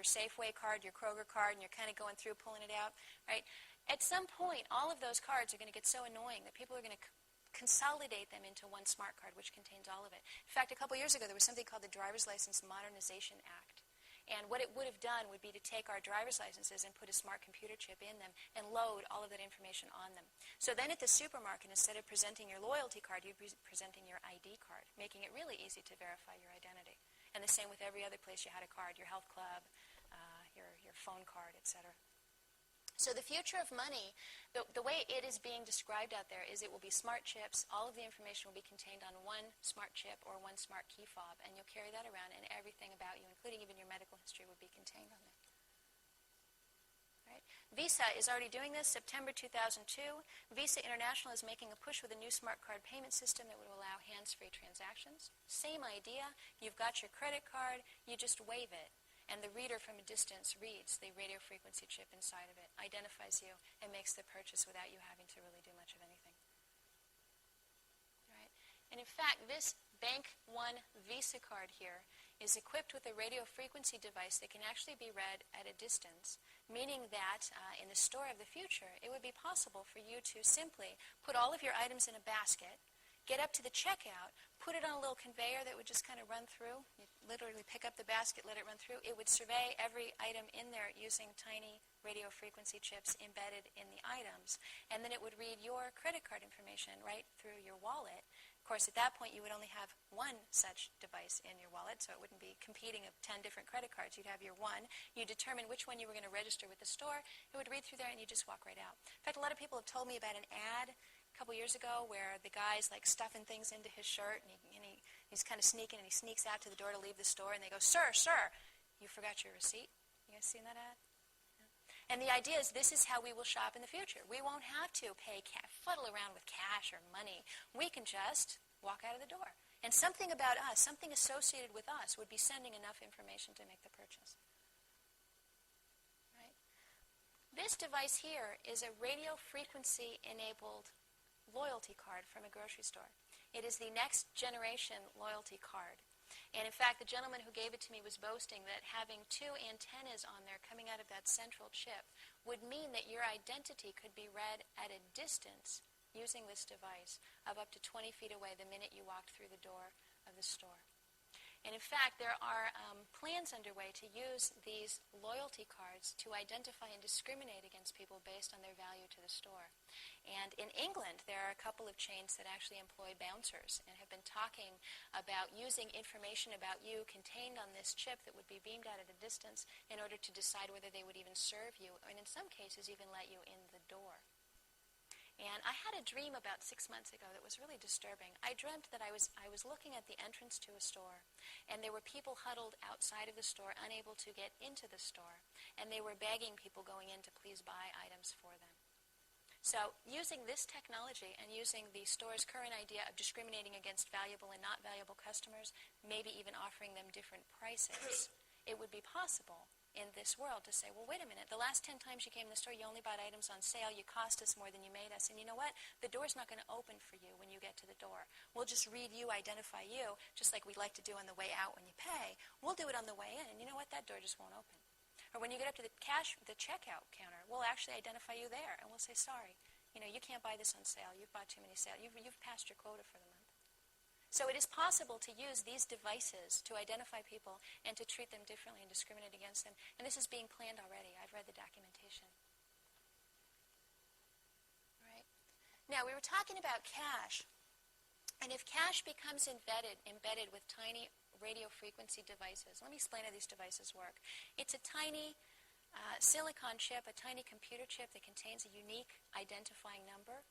Safeway card, your Kroger card, and you're kind of going through, pulling it out, right? At some point, all of those cards are going to get so annoying that people are going to consolidate them into one smart card, which contains all of it. In fact, a couple years ago, there was something called the Driver's License Modernization Act. And what it would have done would be to take our driver's licenses and put a smart computer chip in them and load all of that information on them. So then at the supermarket, instead of presenting your loyalty card, you'd be presenting your ID card, making it really easy to verify your identity. And the same with every other place you had a card, your health club, your phone card, etc. So the future of money, the way it is being described out there is it will be smart chips. All of the information will be contained on one smart chip or one smart key fob, and you'll carry that around, and everything about you, including even your medical history, will be contained on there. Right? Visa is already doing this. September 2002, Visa International is making a push with a new smart card payment system that would allow hands-free transactions. Same idea. You've got your credit card. You just wave it. And the reader from a distance reads the radio frequency chip inside of it, identifies you, and makes the purchase without you having to really do much of anything. Right? And in fact, this Bank One Visa card here is equipped with a radio frequency device that can actually be read at a distance, meaning that in the store of the future, it would be possible for you to simply put all of your items in a basket, get up to the checkout, put it on a little conveyor that would just kind of run through. You literally pick up the basket, let it run through. It would survey every item in there using tiny radio frequency chips embedded in the items. And then it would read your credit card information right through your wallet. Of course, at that point, you would only have one such device in your wallet, so it wouldn't be competing of 10 different credit cards. You'd have your one. You determine which one you were going to register with the store. It would read through there, and you just walk right out. In fact, a lot of people have told me about an ad a couple years ago where the guy's like stuffing things into his shirt, and he's kind of sneaking, and he sneaks out to the door to leave the store, and they go, sir, you forgot your receipt. You guys seen that ad? Yeah. And the idea is this is how we will shop in the future. We won't have to fuddle around with cash or money. We can just walk out of the door. And something about us, something associated with us, would be sending enough information to make the purchase. Right? This device here is a radio frequency enabled loyalty card from a grocery store. It is the next generation loyalty card. And in fact, the gentleman who gave it to me was boasting that having 2 antennas on there coming out of that central chip would mean that your identity could be read at a distance using this device of up to 20 feet away the minute you walked through the door of the store. And in fact, there are plans underway to use these loyalty cards to identify and discriminate against people based on their value to the store. And in England, there are a couple of chains that actually employ bouncers and have been talking about using information about you contained on this chip that would be beamed out at a distance in order to decide whether they would even serve you, and in some cases even let you in the door. And I had a dream about 6 months ago that was really disturbing. I dreamt that I was looking at the entrance to a store, and there were people huddled outside of the store, unable to get into the store, and they were begging people going in to please buy items for them. So using this technology and using the store's current idea of discriminating against valuable and not valuable customers, maybe even offering them different prices, it would be possible in this world to say, well, wait a minute, the last 10 times you came in the store, you only bought items on sale, you cost us more than you made us, and you know what? The door's not going to open for you when you get to the door. We'll just read you, identify you, just like we like to do on the way out when you pay. We'll do it on the way in, and you know what? That door just won't open. Or when you get up to the checkout counter, we'll actually identify you there, and we'll say, sorry, you can't buy this on sale. You've bought too many sales. You've passed your quota for the month. So it is possible to use these devices to identify people and to treat them differently and discriminate against them. And this is being planned already. I've read the documentation. All right. Now, we were talking about cash. And if cash becomes embedded with tiny radio frequency devices, let me explain how these devices work. It's a tiny silicon chip, a tiny computer chip that contains a unique identifying number.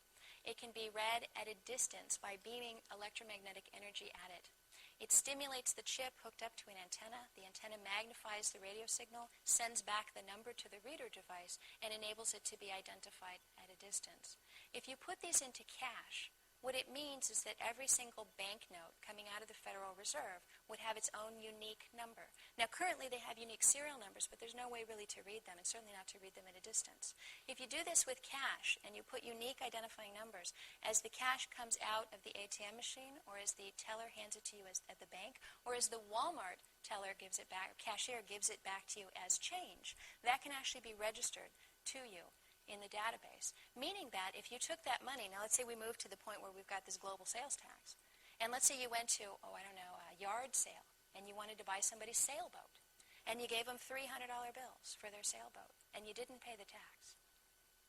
It can be read at a distance by beaming electromagnetic energy at it. It stimulates the chip hooked up to an antenna. The antenna magnifies the radio signal, sends back the number to the reader device, and enables it to be identified at a distance. If you put these into cash, what it means is that every single banknote coming out of the Federal Reserve would have its own unique number. Now, currently they have unique serial numbers, but there's no way really to read them, and certainly not to read them at a distance. If you do this with cash, and you put unique identifying numbers, as the cash comes out of the ATM machine, or as the teller hands it to you at the bank, or as the Walmart teller gives it back, or cashier gives it back to you as change, that can actually be registered to you in the database, meaning that if you took that money, now let's say we move to the point where we've got this global sales tax, and let's say you went to, a yard sale, and you wanted to buy somebody's sailboat, and you gave them $300 bills for their sailboat, and you didn't pay the tax.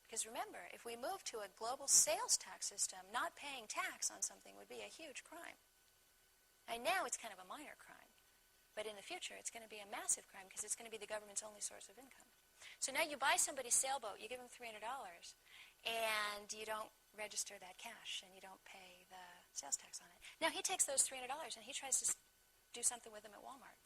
Because remember, if we move to a global sales tax system, not paying tax on something would be a huge crime. And now it's kind of a minor crime, but in the future it's going to be a massive crime because it's going to be the government's only source of income. So now you buy somebody's sailboat, you give them $300, and you don't register that cash, and you don't pay the sales tax on it. Now he takes those $300 and he tries to do something with them at Walmart.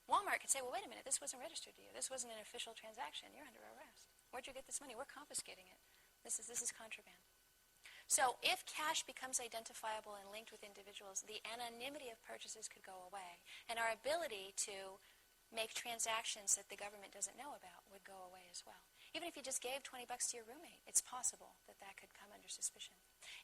Walmart could say, well, wait a minute, this wasn't registered to you. This wasn't an official transaction. You're under arrest. Where'd you get this money? We're confiscating it. This is contraband. So if cash becomes identifiable and linked with individuals, the anonymity of purchases could go away, and our ability to make transactions that the government doesn't know about would go away as well. Even if you just gave $20 to your roommate, it's possible that that could come under suspicion.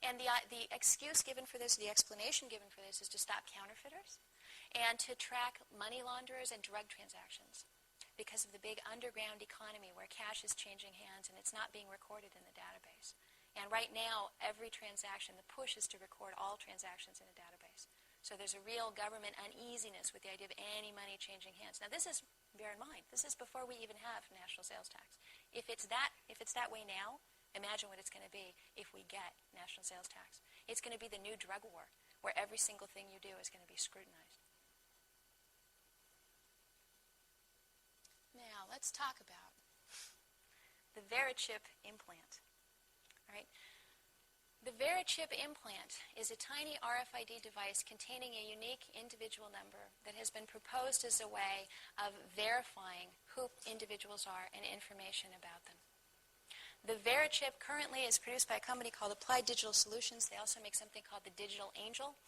And the excuse given for this, the explanation given for this, is to stop counterfeiters and to track money launderers and drug transactions because of the big underground economy where cash is changing hands and it's not being recorded in the database. And right now, every transaction, the push is to record all transactions in a database. So there's a real government uneasiness with the idea of any money changing hands. Now this is, bear in mind, this is before we even have national sales tax. If it's that way now, imagine what it's going to be if we get national sales tax. It's going to be the new drug war, where every single thing you do is going to be scrutinized. Now let's talk about the Verichip implant. All right. The Verichip implant is a tiny RFID device containing a unique individual number that has been proposed as a way of verifying who individuals are and information about them. The Verichip currently is produced by a company called Applied Digital Solutions. They also make something called the Digital Angel.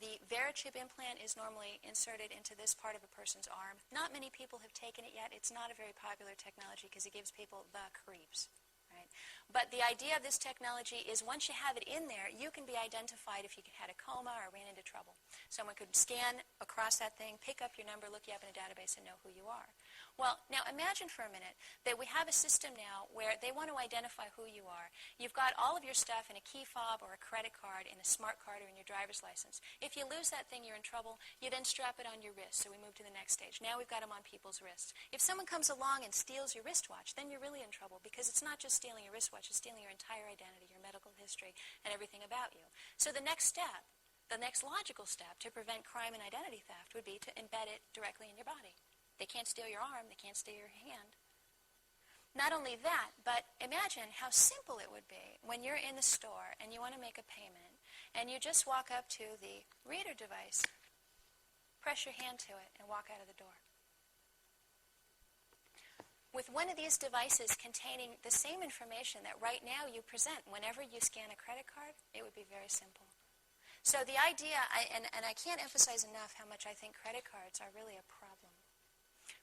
The Verichip implant is normally inserted into this part of a person's arm. Not many people have taken it yet. It's not a very popular technology because it gives people the creeps. Right? But the idea of this technology is once you have it in there, you can be identified if you had a coma or ran into trouble. Someone could scan across that thing, pick up your number, look you up in a database, and know who you are. Well, now imagine for a minute that we have a system now where they want to identify who you are. You've got all of your stuff in a key fob or a credit card, in a smart card, or in your driver's license. If you lose that thing, you're in trouble. You then strap it on your wrist, so we move to the next stage. Now we've got them on people's wrists. If someone comes along and steals your wristwatch, then you're really in trouble because it's not just stealing your wristwatch, it's stealing your entire identity, your medical history, and everything about you. So the next step, the next logical step to prevent crime and identity theft would be to embed it directly in your body. They can't steal your arm, they can't steal your hand. Not only that, but imagine how simple it would be when you're in the store and you want to make a payment and you just walk up to the reader device, press your hand to it, and walk out of the door. With one of these devices containing the same information that right now you present whenever you scan a credit card, it would be very simple. So the idea, and I can't emphasize enough how much I think credit cards are really a problem.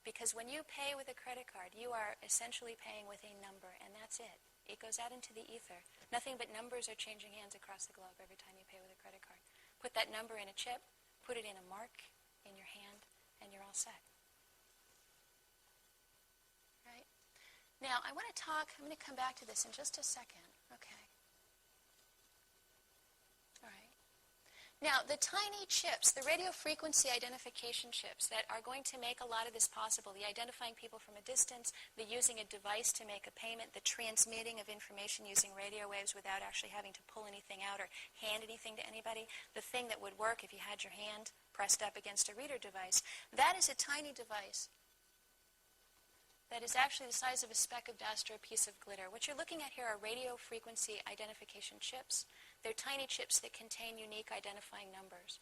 Because when you pay with a credit card, you are essentially paying with a number, and that's it. It goes out into the ether. Nothing but numbers are changing hands across the globe every time you pay with a credit card. Put that number in a chip, put it in a mark in your hand, and you're all set. Now, I want to talk, I'm going to come back to this in just a second. Okay. All right. Now, the tiny chips, the radio frequency identification chips that are going to make a lot of this possible, the identifying people from a distance, the using a device to make a payment, the transmitting of information using radio waves without actually having to pull anything out or hand anything to anybody, the thing that would work if you had your hand pressed up against a reader device, that is a tiny device that is actually the size of a speck of dust or a piece of glitter. What you're looking at here are radio frequency identification chips. They're tiny chips that contain unique identifying numbers.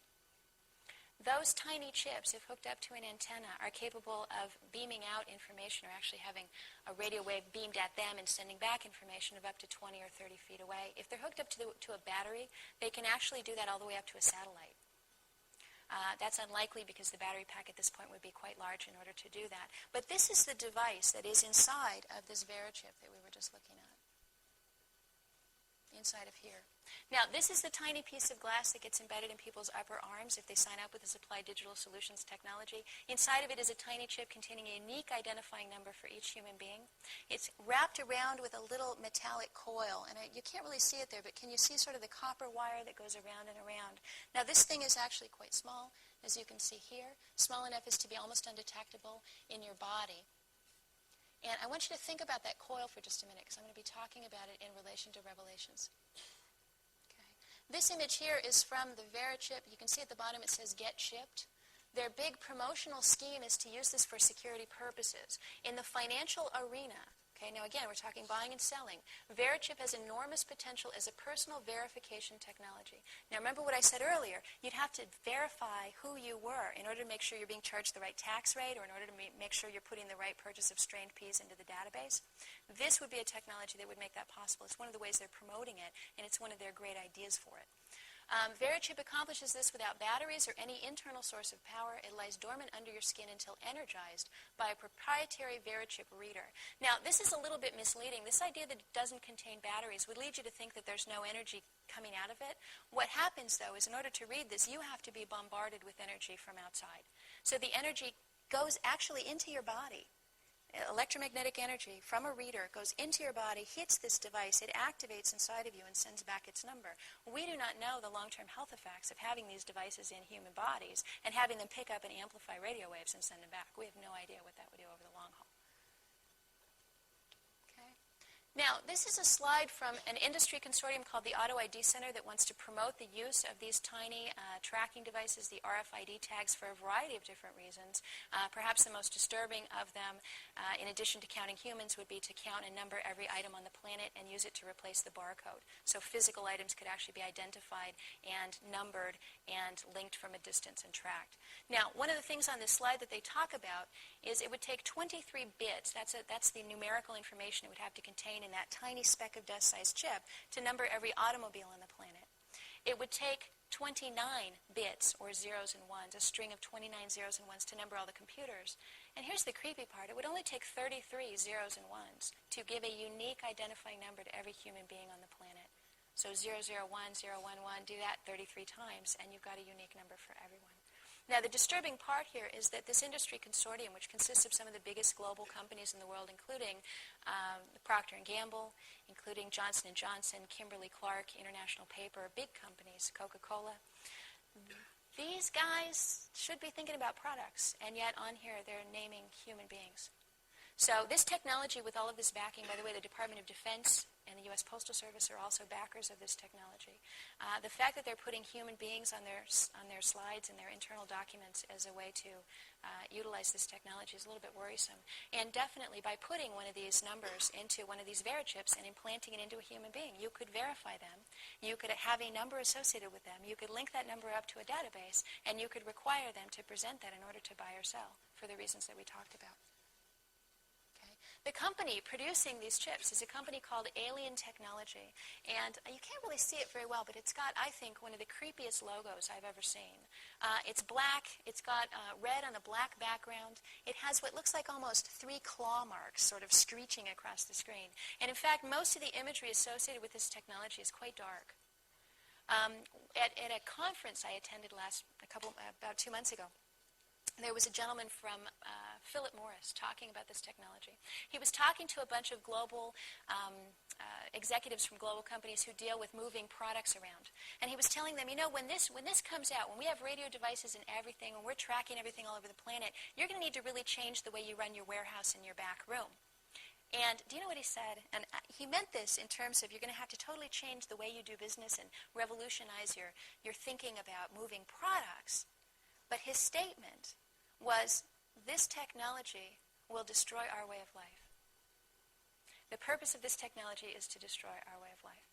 Those tiny chips, if hooked up to an antenna, are capable of beaming out information or actually having a radio wave beamed at them and sending back information of up to 20 or 30 feet away. If they're hooked up to a battery, they can actually do that all the way up to a satellite. That's unlikely because the battery pack at this point would be quite large in order to do that. But this is the device that is inside of this Verichip that we were just looking at. Inside of here. Now, this is the tiny piece of glass that gets embedded in people's upper arms if they sign up with the Applied Digital Solutions technology. Inside of it is a tiny chip containing a unique identifying number for each human being. It's wrapped around with a little metallic coil, and you can't really see it there, but can you see sort of the copper wire that goes around and around? Now, this thing is actually quite small, as you can see here, small enough as to be almost undetectable in your body. And I want you to think about that coil for just a minute, because I'm going to be talking about it in relation to Revelations. Okay. This image here is from the Verichip. You can see at the bottom it says Get Chipped. Their big promotional scheme is to use this for security purposes. In the financial arena, okay, now again, we're talking buying and selling. Verichip has enormous potential as a personal verification technology. Now remember what I said earlier, you'd have to verify who you were in order to make sure you're being charged the right tax rate or in order to make sure you're putting the right purchase of strained peas into the database. This would be a technology that would make that possible. It's one of the ways they're promoting it, and it's one of their great ideas for it. Verichip accomplishes this without batteries or any internal source of power. It lies dormant under your skin until energized by a proprietary Verichip reader. Now, this is a little bit misleading. This idea that it doesn't contain batteries would lead you to think that there's no energy coming out of it. What happens, though, is in order to read this, you have to be bombarded with energy from outside. So the energy goes actually into your body. Electromagnetic energy from a reader goes into your body, hits this device, it activates inside of you and sends back its number. We do not know the long-term health effects of having these devices in human bodies and having them pick up and amplify radio waves and send them back. We have no idea what that would do over the long haul. Now, this is a slide from an industry consortium called the Auto ID Center that wants to promote the use of these tiny tracking devices, the RFID tags, for a variety of different reasons. Perhaps the most disturbing of them, in addition to counting humans, would be to count and number every item on the planet and use it to replace the barcode. So physical items could actually be identified and numbered and linked from a distance and tracked. Now, one of the things on this slide that they talk about is it would take 23 bits, that's the numerical information it would have to contain in that tiny speck of dust-sized chip to number every automobile on the planet. It would take 29 bits, or zeros and ones, a string of 29 zeros and ones to number all the computers. And here's the creepy part. It would only take 33 zeros and ones to give a unique identifying number to every human being on the planet. So 001, 011, do that 33 times, and you've got a unique number for everyone. Now, the disturbing part here is that this industry consortium, which consists of some of the biggest global companies in the world, including Procter & Gamble, including Johnson & Johnson, Kimberly-Clark, International Paper, big companies, Coca-Cola, these guys should be thinking about products, and yet on here they're naming human beings. So this technology, with all of this backing, by the way, the Department of Defense and the U.S. Postal Service are also backers of this technology. The fact that they're putting human beings on their slides and their internal documents as a way to utilize this technology is a little bit worrisome. And definitely, by putting one of these numbers into one of these Verichips and implanting it into a human being, you could verify them. You could have a number associated with them. You could link that number up to a database, and you could require them to present that in order to buy or sell for the reasons that we talked about. The company producing these chips is a company called Alien Technology. And you can't really see it very well, but it's got, I think, one of the creepiest logos I've ever seen. It's black. It's got red on a black background. It has what looks like almost 3 claw marks sort of screeching across the screen. And in fact, most of the imagery associated with this technology is quite dark. At a conference I attended about 2 months ago, there was a gentleman from Philip Morris, talking about this technology. He was talking to a bunch of global executives from global companies who deal with moving products around. And he was telling them, you know, when this comes out, when we have radio devices and everything, when we're tracking everything all over the planet, you're going to need to really change the way you run your warehouse in your back room. And do you know what he said? And he meant this in terms of you're going to have to totally change the way you do business and revolutionize your thinking about moving products. But his statement was, this technology will destroy our way of life. The purpose of this technology is to destroy our way of life.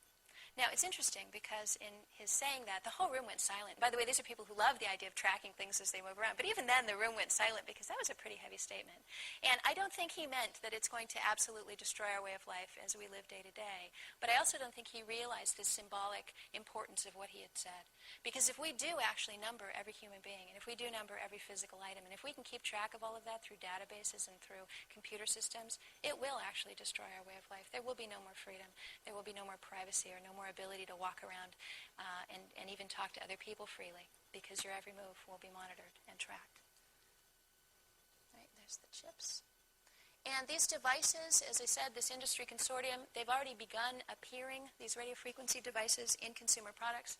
Now, it's interesting because in his saying that, the whole room went silent. By the way, these are people who love the idea of tracking things as they move around. But even then, the room went silent because that was a pretty heavy statement. And I don't think he meant that it's going to absolutely destroy our way of life as we live day to day. But I also don't think he realized the symbolic importance of what he had said. Because if we do actually number every human being, and if we do number every physical item, and if we can keep track of all of that through databases and through computer systems, it will actually destroy our way of life. There will be no more freedom. There will be no more privacy or no more ability to walk around and even talk to other people freely, because your every move will be monitored and tracked. Right, there's the chips. And these devices, as I said, this industry consortium, they've already begun appearing, these radio frequency devices, in consumer products.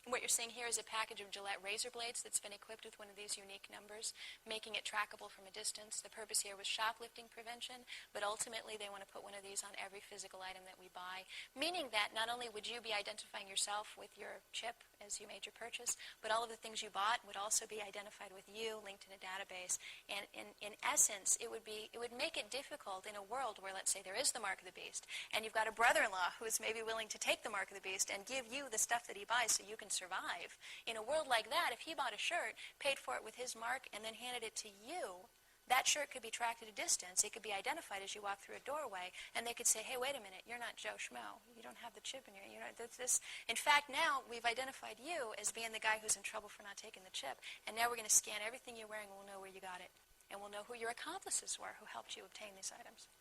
What you're seeing here is a package of Gillette razor blades that's been equipped with one of these unique numbers, making it trackable from a distance. The purpose here was shoplifting prevention, but ultimately they want to put one of these on every physical item that we buy, meaning that not only would you be identifying yourself with your chip as you made your purchase, but all of the things you bought would also be identified with you, linked in a database. And in essence, it would make it difficult in a world where, let's say, there is the mark of the beast, and you've got a brother-in-law who is maybe willing to take the mark of the beast and give you the stuff that he buys so you can survive. In a world like that, if he bought a shirt, paid for it with his mark, and then handed it to you, that shirt could be tracked at a distance. It could be identified as you walk through a doorway, and they could say, hey, wait a minute, you're not Joe Schmo. You don't have the chip in your, you know, this. In fact, now we've identified you as being the guy who's in trouble for not taking the chip, and now we're going to scan everything you're wearing, and we'll know where you got it, and we'll know who your accomplices were who helped you obtain these items.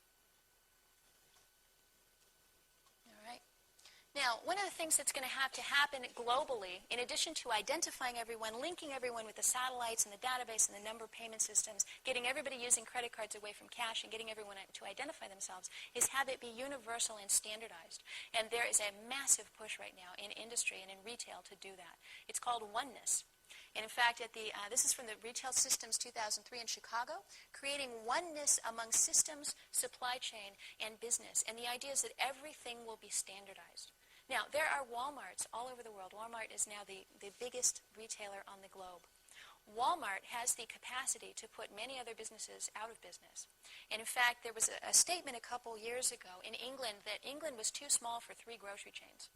Now, one of the things that's going to have to happen globally, in addition to identifying everyone, linking everyone with the satellites and the database and the number of payment systems, getting everybody using credit cards away from cash and getting everyone to identify themselves, is have it be universal and standardized. And there is a massive push right now in industry and in retail to do that. It's called oneness. And in fact, this is from the Retail Systems 2003 in Chicago, creating oneness among systems, supply chain, and business. And the idea is that everything will be standardized. Now, there are Walmarts all over the world. Walmart is now the biggest retailer on the globe. Walmart has the capacity to put many other businesses out of business. And in fact, there was a statement a couple years ago in England that England was too small for 3 grocery chains.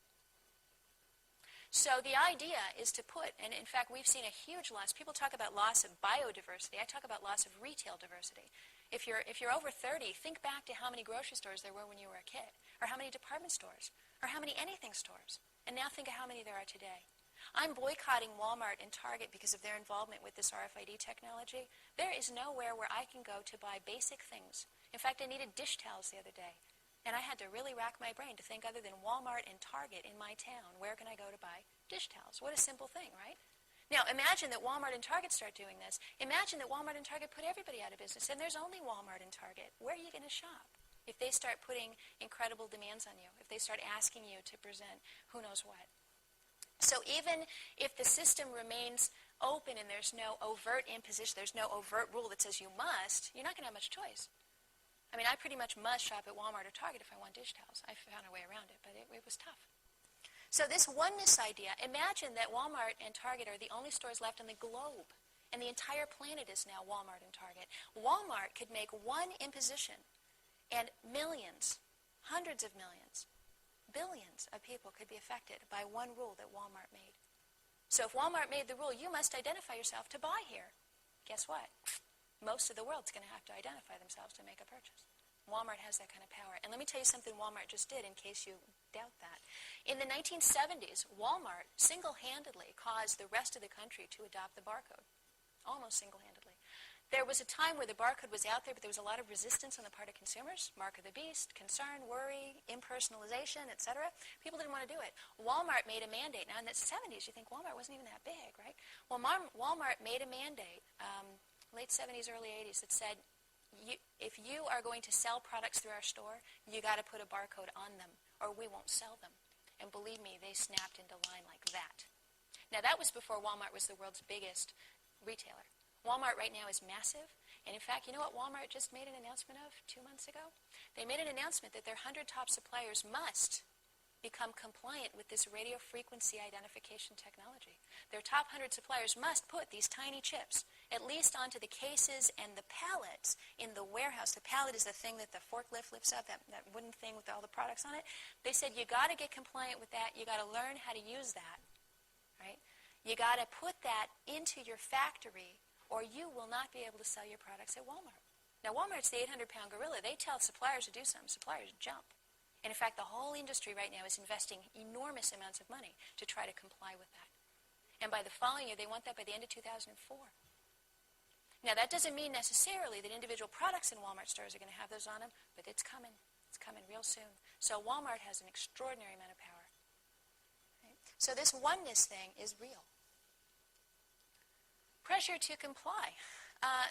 So the idea is to put, and in fact, we've seen a huge loss. People talk about loss of biodiversity. I talk about loss of retail diversity. If you're over 30, think back to how many grocery stores there were when you were a kid, or how many department stores, or how many anything stores. And now think of how many there are today. I'm boycotting Walmart and Target because of their involvement with this RFID technology. There is nowhere where I can go to buy basic things. In fact, I needed dish towels the other day. And I had to really rack my brain to think, other than Walmart and Target in my town, where can I go to buy dish towels? What a simple thing, right? Now, imagine that Walmart and Target start doing this. Imagine that Walmart and Target put everybody out of business, and there's only Walmart and Target. Where are you going to shop? If they start putting incredible demands on you, if they start asking you to present who knows what. So even if the system remains open and there's no overt imposition, there's no overt rule that says you must, you're not going to have much choice. I mean, I pretty much must shop at Walmart or Target if I want dish towels. I found a way around it, but it was tough. So this oneness idea, imagine that Walmart and Target are the only stores left on the globe, and the entire planet is now Walmart and Target. Walmart could make one imposition, and millions, hundreds of millions, billions of people could be affected by one rule that Walmart made. So if Walmart made the rule, you must identify yourself to buy here. Guess what? Most of the world's going to have to identify themselves to make a purchase. Walmart has that kind of power. And let me tell you something Walmart just did in case you doubt that. In the 1970s, Walmart single-handedly caused the rest of the country to adopt the barcode. Almost single-handedly. There was a time where the barcode was out there, but there was a lot of resistance on the part of consumers. Mark of the beast, concern, worry, impersonalization, etc. People didn't want to do it. Walmart made a mandate. Now, in the 70s, you think Walmart wasn't even that big, right? Well, Walmart made a mandate. late 70s, early 80s, that said, if you are going to sell products through our store, you got to put a barcode on them, or we won't sell them. And believe me, they snapped into line like that. Now, that was before Walmart was the world's biggest retailer. Walmart right now is massive. And in fact, you know what Walmart just made an announcement of 2 months ago? They made an announcement that their 100 top suppliers must become compliant with this radio frequency identification technology. Their top 100 suppliers must put these tiny chips at least onto the cases and the pallets in the warehouse. The pallet is the thing that the forklift lifts up, that wooden thing with all the products on it. They said, you got to get compliant with that. You got to learn how to use that, right? You got to put that into your factory, or you will not be able to sell your products at Walmart. Now, Walmart's the 800-pound gorilla. They tell suppliers to do something. Suppliers jump. And in fact, the whole industry right now is investing enormous amounts of money to try to comply with that. And by the following year, they want that by the end of 2004. Now, that doesn't mean necessarily that individual products in Walmart stores are going to have those on them, but it's coming. It's coming real soon. So Walmart has an extraordinary amount of power. Right? So this oneness thing is real. Pressure to comply.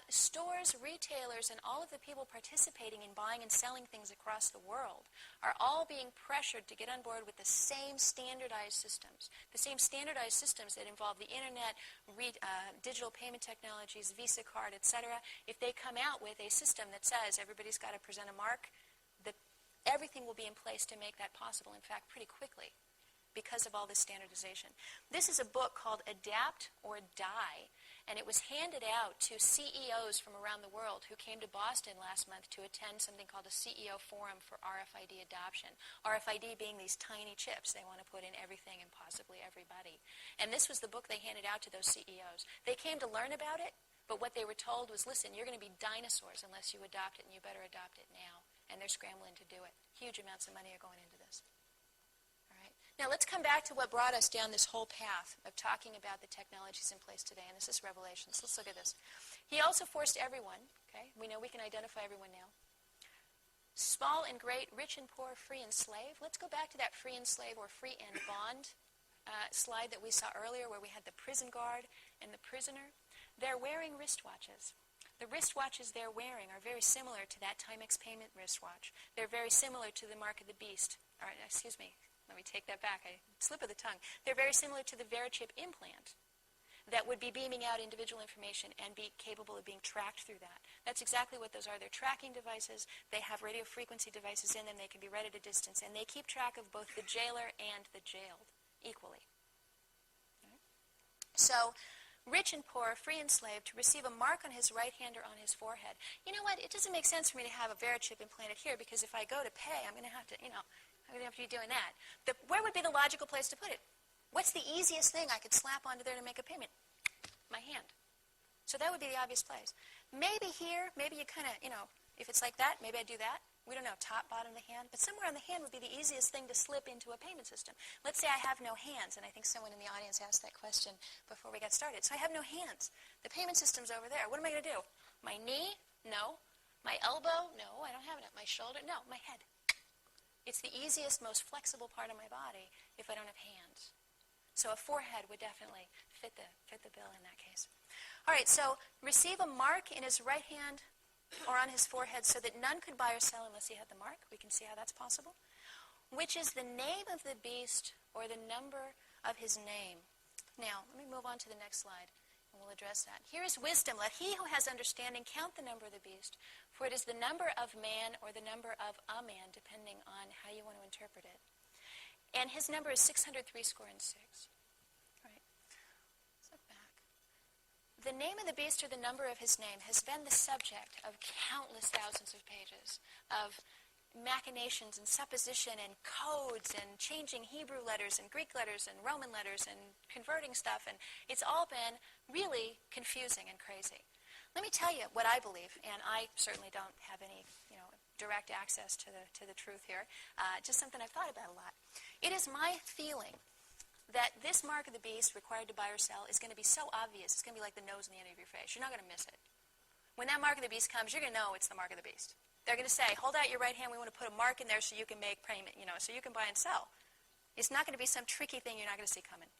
Stores, retailers, and all of the people participating in buying and selling things across the world are all being pressured to get on board with the same standardized systems. The same standardized systems that involve the internet, digital payment technologies, Visa card, etc. If they come out with a system that says everybody's got to present a mark, everything will be in place to make that possible, in fact, pretty quickly, because of all this standardization. This is a book called Adapt or Die, and it was handed out to CEOs from around the world who came to Boston last month to attend something called a CEO Forum for RFID adoption. RFID being these tiny chips they want to put in everything and possibly everybody. And this was the book they handed out to those CEOs. They came to learn about it, but what they were told was, listen, you're going to be dinosaurs unless you adopt it, and you better adopt it now. And they're scrambling to do it. Huge amounts of money are going into this. Now let's come back to what brought us down this whole path of talking about the technologies in place today, and this is Revelations. Let's look at this. He also forced everyone, okay? We know we can identify everyone now. Small and great, rich and poor, free and slave. Let's go back to that free and slave or free and bond slide that we saw earlier where we had the prison guard and the prisoner. They're wearing wristwatches. The wristwatches they're wearing are very similar to that Timex payment wristwatch. They're very similar to the mark of the beast. All right, excuse me. Let me take that back. I slip of the tongue. They're very similar to the Verichip implant that would be beaming out individual information and be capable of being tracked through that. That's exactly what those are. They're tracking devices. They have radio frequency devices in them. They can be read at a distance. And they keep track of both the jailer and the jailed equally. Okay. So, rich and poor, free and slave, to receive a mark on his right hand or on his forehead. You know what? It doesn't make sense for me to have a Verichip implanted here because if I go to pay, I'm going to have to, I'm going to have to be doing that. Where would be the logical place to put it? What's the easiest thing I could slap onto there to make a payment? My hand. So that would be the obvious place. Maybe here, maybe you kind of, if it's like that, maybe I do that. We don't know, top, bottom of the hand. But somewhere on the hand would be the easiest thing to slip into a payment system. Let's say I have no hands, and I think someone in the audience asked that question before we got started. So I have no hands. The payment system's over there. What am I going to do? My knee? No. My elbow? No, I don't have it. My shoulder? No, my head. It's the easiest, most flexible part of my body if I don't have hands. So a forehead would definitely fit the bill in that case. All right, so receive a mark in his right hand or on his forehead so that none could buy or sell unless he had the mark. We can see how that's possible. Which is the name of the beast or the number of his name. Now, let me move on to the next slide, and we'll address that. Here is wisdom. Let he who has understanding count the number of the beast, for it is the number of man or the number of a man, depending on how you want to interpret it. And his number is 603 score and 6. All right. Let's look back. The name of the beast or the number of his name has been the subject of countless thousands of pages of machinations and supposition and codes and changing Hebrew letters and Greek letters and Roman letters and converting stuff, and it's all been really confusing and crazy. Let me tell you what I believe, and I certainly don't have any, direct access to the truth here, just something I've thought about a lot. It is my feeling that this mark of the beast required to buy or sell is going to be so obvious, it's going to be like the nose on the end of your face. You're not going to miss it. When that mark of the beast comes, you're going to know it's the mark of the beast. They're going to say, hold out your right hand, we want to put a mark in there so you can make payment, so you can buy and sell. It's not going to be some tricky thing you're not going to see coming.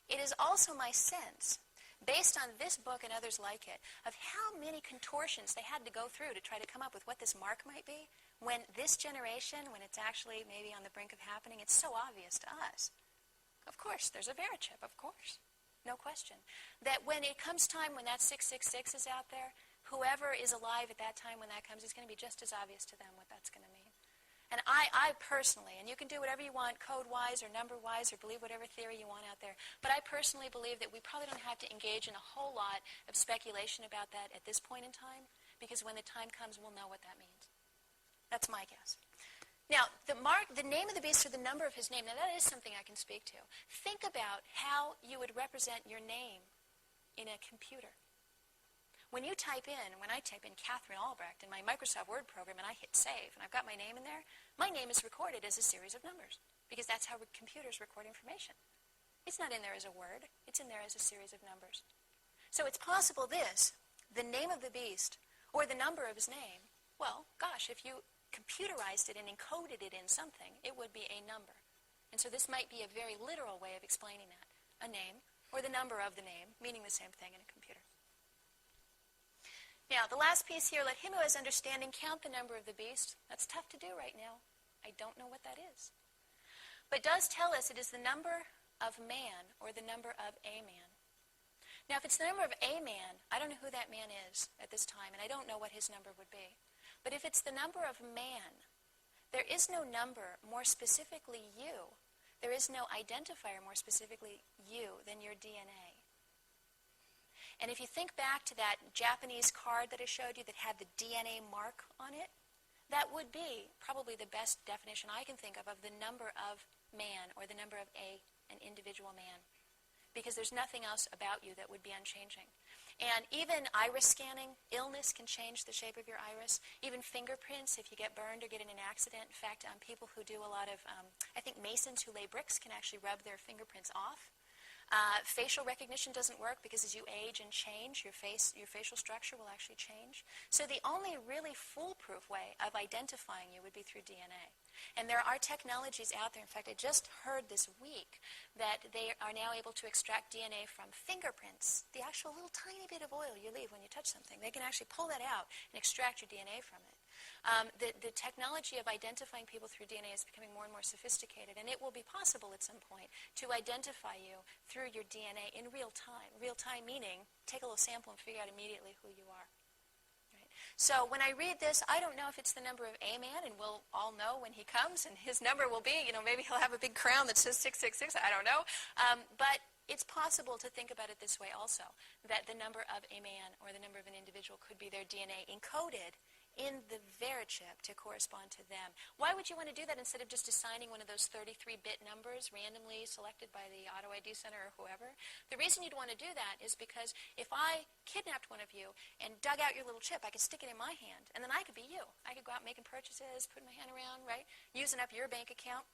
It is also my sense based on this book and others like it, of how many contortions they had to go through to try to come up with what this mark might be, when this generation, when it's actually maybe on the brink of happening, it's so obvious to us. Of course, there's a Verichip, of course. No question. That when it comes time when that 666 is out there, whoever is alive at that time when that comes, it's going to be just as obvious to them what that's going to mean. And I personally, and you can do whatever you want, code-wise or number-wise, or believe whatever theory you want out there, but I personally believe that we probably don't have to engage in a whole lot of speculation about that at this point in time, because when the time comes, we'll know what that means. That's my guess. Now, the name of the beast, or the number of his name, now that is something I can speak to. Think about how you would represent your name in a computer. When I type in Katherine Albrecht in my Microsoft Word program and I hit save and I've got my name in there, my name is recorded as a series of numbers because that's how computers record information. It's not in there as a word. It's in there as a series of numbers. So it's possible the name of the beast or the number of his name, well, gosh, if you computerized it and encoded it in something, it would be a number. And so this might be a very literal way of explaining that. A name or the number of the name, meaning the same thing in a computer. Now, the last piece here, let him who has understanding count the number of the beast. That's tough to do right now. I don't know what that is. But it does tell us it is the number of man or the number of a man. Now, if it's the number of a man, I don't know who that man is at this time, and I don't know what his number would be. But if it's the number of man, there is no number more specifically you. There is no identifier more specifically you than your DNA. And if you think back to that Japanese card that I showed you that had the DNA mark on it, that would be probably the best definition I can think of the number of man or the number of an individual man. Because there's nothing else about you that would be unchanging. And even iris scanning, illness can change the shape of your iris. Even fingerprints, if you get burned or get in an accident. In fact, people who do a lot of, I think masons who lay bricks can actually rub their fingerprints off. Facial recognition doesn't work because as you age and change, your facial structure will actually change. So the only really foolproof way of identifying you would be through DNA. And there are technologies out there. In fact, I just heard this week that they are now able to extract DNA from fingerprints, the actual little tiny bit of oil you leave when you touch something. They can actually pull that out and extract your DNA from it. The technology of identifying people through DNA is becoming more and more sophisticated, and it will be possible at some point to identify you through your DNA in real time. Real time meaning take a little sample and figure out immediately who you are. Right? So when I read this, I don't know if it's the number of a man, and we'll all know when he comes, and his number will be, maybe he'll have a big crown that says 666, I don't know. But it's possible to think about it this way also, that the number of a man or the number of an individual could be their DNA encoded in the Verichip to correspond to them. Why would you want to do that instead of just assigning one of those 33-bit numbers randomly selected by the Auto ID Center or whoever? The reason you'd want to do that is because if I kidnapped one of you and dug out your little chip, I could stick it in my hand, and then I could be you. I could go out making purchases, putting my hand around, right, using up your bank account.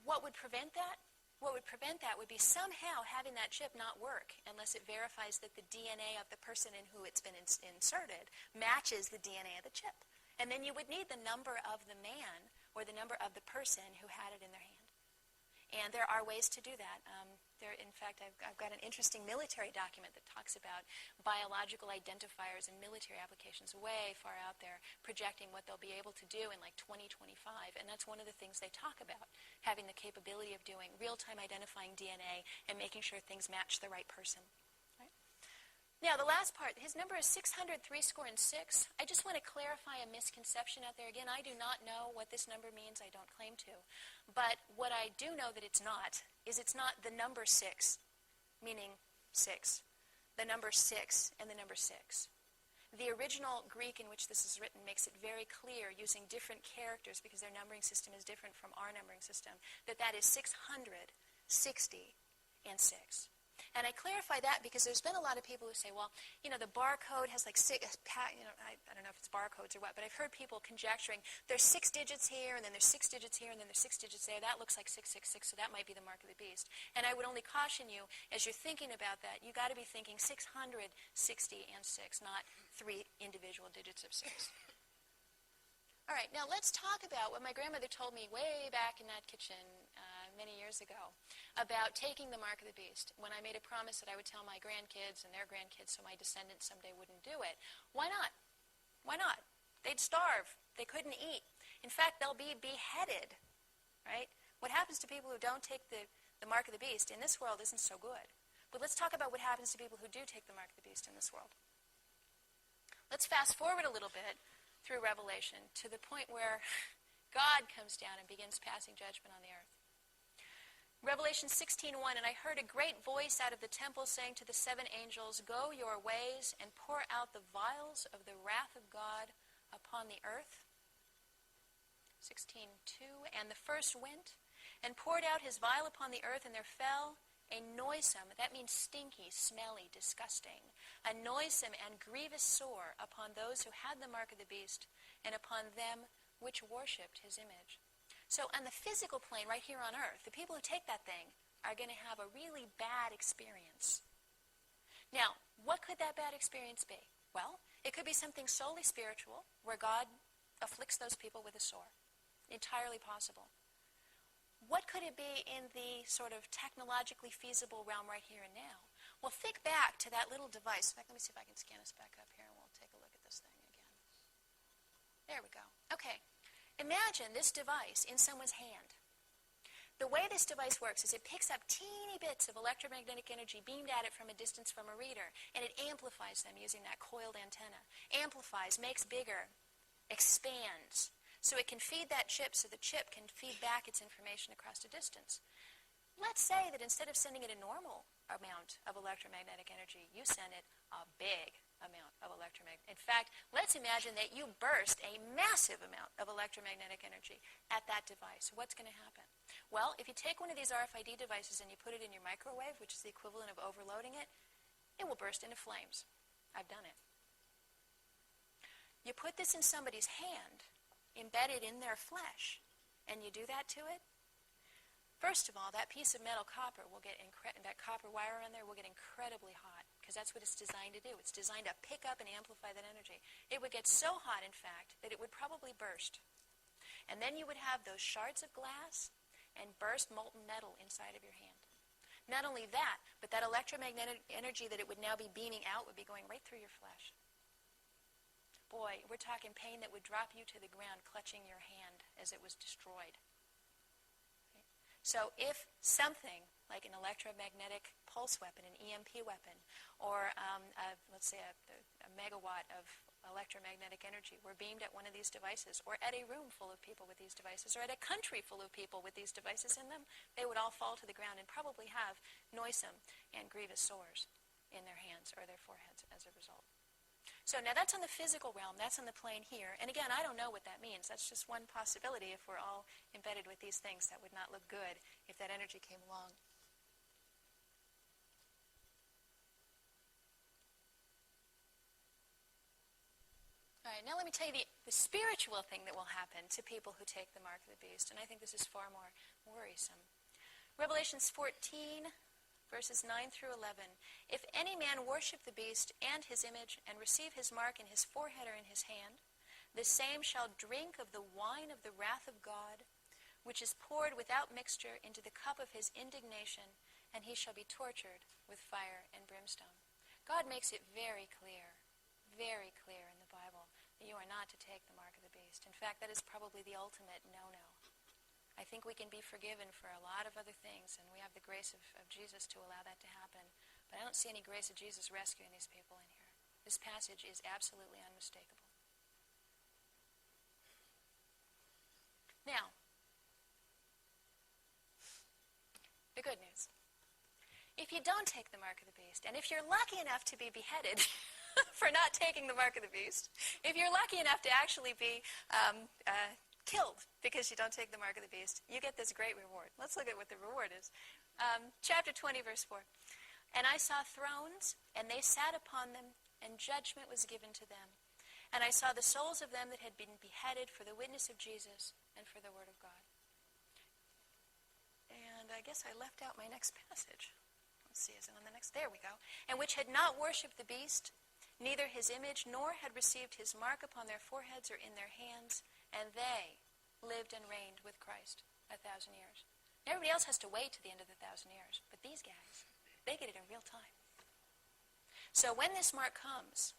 What would prevent that? What would prevent that would be somehow having that chip not work unless it verifies that the DNA of the person in who it's been inserted matches the DNA of the chip. And then you would need the number of the man or the number of the person who had it in their hand. And there are ways to do that. In fact, I've got an interesting military document that talks about biological identifiers and military applications way far out there, projecting what they'll be able to do in like 2025. And that's one of the things they talk about, having the capability of doing real-time identifying DNA and making sure things match the right person. Right? Now, the last part, his number is 636. I just want to clarify a misconception out there. Again, I do not know what this number means. I don't claim to. But what I do know that it's not is it's not the number 6, meaning 6. The number 6 and the number 6. The original Greek in which this is written makes it very clear, using different characters because their numbering system is different from our numbering system, that that is 660 and 6. And I clarify that because there's been a lot of people who say, well, the barcode has like I don't know if it's barcodes or what, but I've heard people conjecturing there's 6 digits here, and then there's 6 digits here, and then there's 6 digits there. That looks like 666, so that might be the mark of the beast. And I would only caution you, as you're thinking about that, you got to be thinking 660 and 6, not 3 individual digits of 6. All right, now let's talk about what my grandmother told me way back in that kitchen many years ago. about taking the mark of the beast when I made a promise that I would tell my grandkids and their grandkids so my descendants someday wouldn't do it. Why not? Why not? They'd starve. They couldn't eat. In fact, they'll be beheaded, right? What happens to people who don't take the mark of the beast in this world isn't so good. But let's talk about what happens to people who do take the mark of the beast in this world. Let's fast forward a little bit through Revelation to the point where God comes down and begins passing judgment on the earth. Revelation 16:1, and I heard a great voice out of the temple saying to the 7 angels, go your ways and pour out the vials of the wrath of God upon the earth. 16:2, and the first went and poured out his vial upon the earth, and there fell a noisome, that means stinky, smelly, disgusting, a noisome and grievous sore upon those who had the mark of the beast and upon them which worshipped his image. So on the physical plane right here on earth, the people who take that thing are going to have a really bad experience. Now, what could that bad experience be? Well, it could be something solely spiritual, where God afflicts those people with a sore. Entirely possible. What could it be in the sort of technologically feasible realm right here and now? Well, think back to that little device. In fact, let me see if I can scan us back up here and we'll take a look at this thing again. There we go. Okay. Imagine this device in someone's hand. The way this device works is it picks up teeny bits of electromagnetic energy beamed at it from a distance from a reader, and it amplifies them using that coiled antenna. Amplifies, makes bigger, expands, so it can feed that chip so the chip can feed back its information across a distance. Let's say that instead of sending it a normal amount of electromagnetic energy, you send it a big amount of electromagnetic. In fact, let's imagine that you burst a massive amount of electromagnetic energy at that device. What's going to happen? Well, if you take one of these RFID devices and you put it in your microwave, which is the equivalent of overloading it, it will burst into flames. I've done it. You put this in somebody's hand, embedded in their flesh, and you do that to it, first of all, that piece of metal copper will get that copper wire on there will get incredibly hot, because that's what it's designed to do. It's designed to pick up and amplify that energy. It would get so hot, in fact, that it would probably burst. And then you would have those shards of glass and burst molten metal inside of your hand. Not only that, but that electromagnetic energy that it would now be beaming out would be going right through your flesh. Boy, we're talking pain that would drop you to the ground clutching your hand as it was destroyed. So if something like an electromagnetic pulse weapon, an EMP weapon, or let's say a megawatt of electromagnetic energy were beamed at one of these devices, or at a room full of people with these devices, or at a country full of people with these devices in them, they would all fall to the ground and probably have noisome and grievous sores in their hands or their foreheads as a result. So now that's on the physical realm, that's on the plane here. And again, I don't know what that means. That's just one possibility. If we're all embedded with these things, that would not look good if that energy came along. All right, now let me tell you the spiritual thing that will happen to people who take the mark of the beast. And I think this is far more worrisome. Revelations 14, verses 9 through 11. If any man worship the beast and his image, and receive his mark in his forehead or in his hand, the same shall drink of the wine of the wrath of God, which is poured without mixture into the cup of his indignation, and he shall be tortured with fire and brimstone. God makes it very clear in the Bible that you are not to take the mark of the beast. In fact, that is probably the ultimate no-no. I think we can be forgiven for a lot of other things, and we have the grace of Jesus to allow that to happen. But I don't see any grace of Jesus rescuing these people in here. This passage is absolutely unmistakable. Now, the good news. If you don't take the mark of the beast, and if you're lucky enough to be beheaded for not taking the mark of the beast, if you're lucky enough to actually be killed because you don't take the mark of the beast, you get this great reward. Let's look at what the reward is. Chapter 20, verse 4. And I saw thrones, and they sat upon them, and judgment was given to them. And I saw the souls of them that had been beheaded for the witness of Jesus and for the word of God. And I guess I left out my next passage. Let's see, is it on the next? There we go. And which had not worshipped the beast, neither his image, nor had received his mark upon their foreheads or in their hands, and they lived and reigned with Christ 1,000 years. Everybody else has to wait to the end of the 1,000 years. But these guys, they get it in real time. So when this mark comes,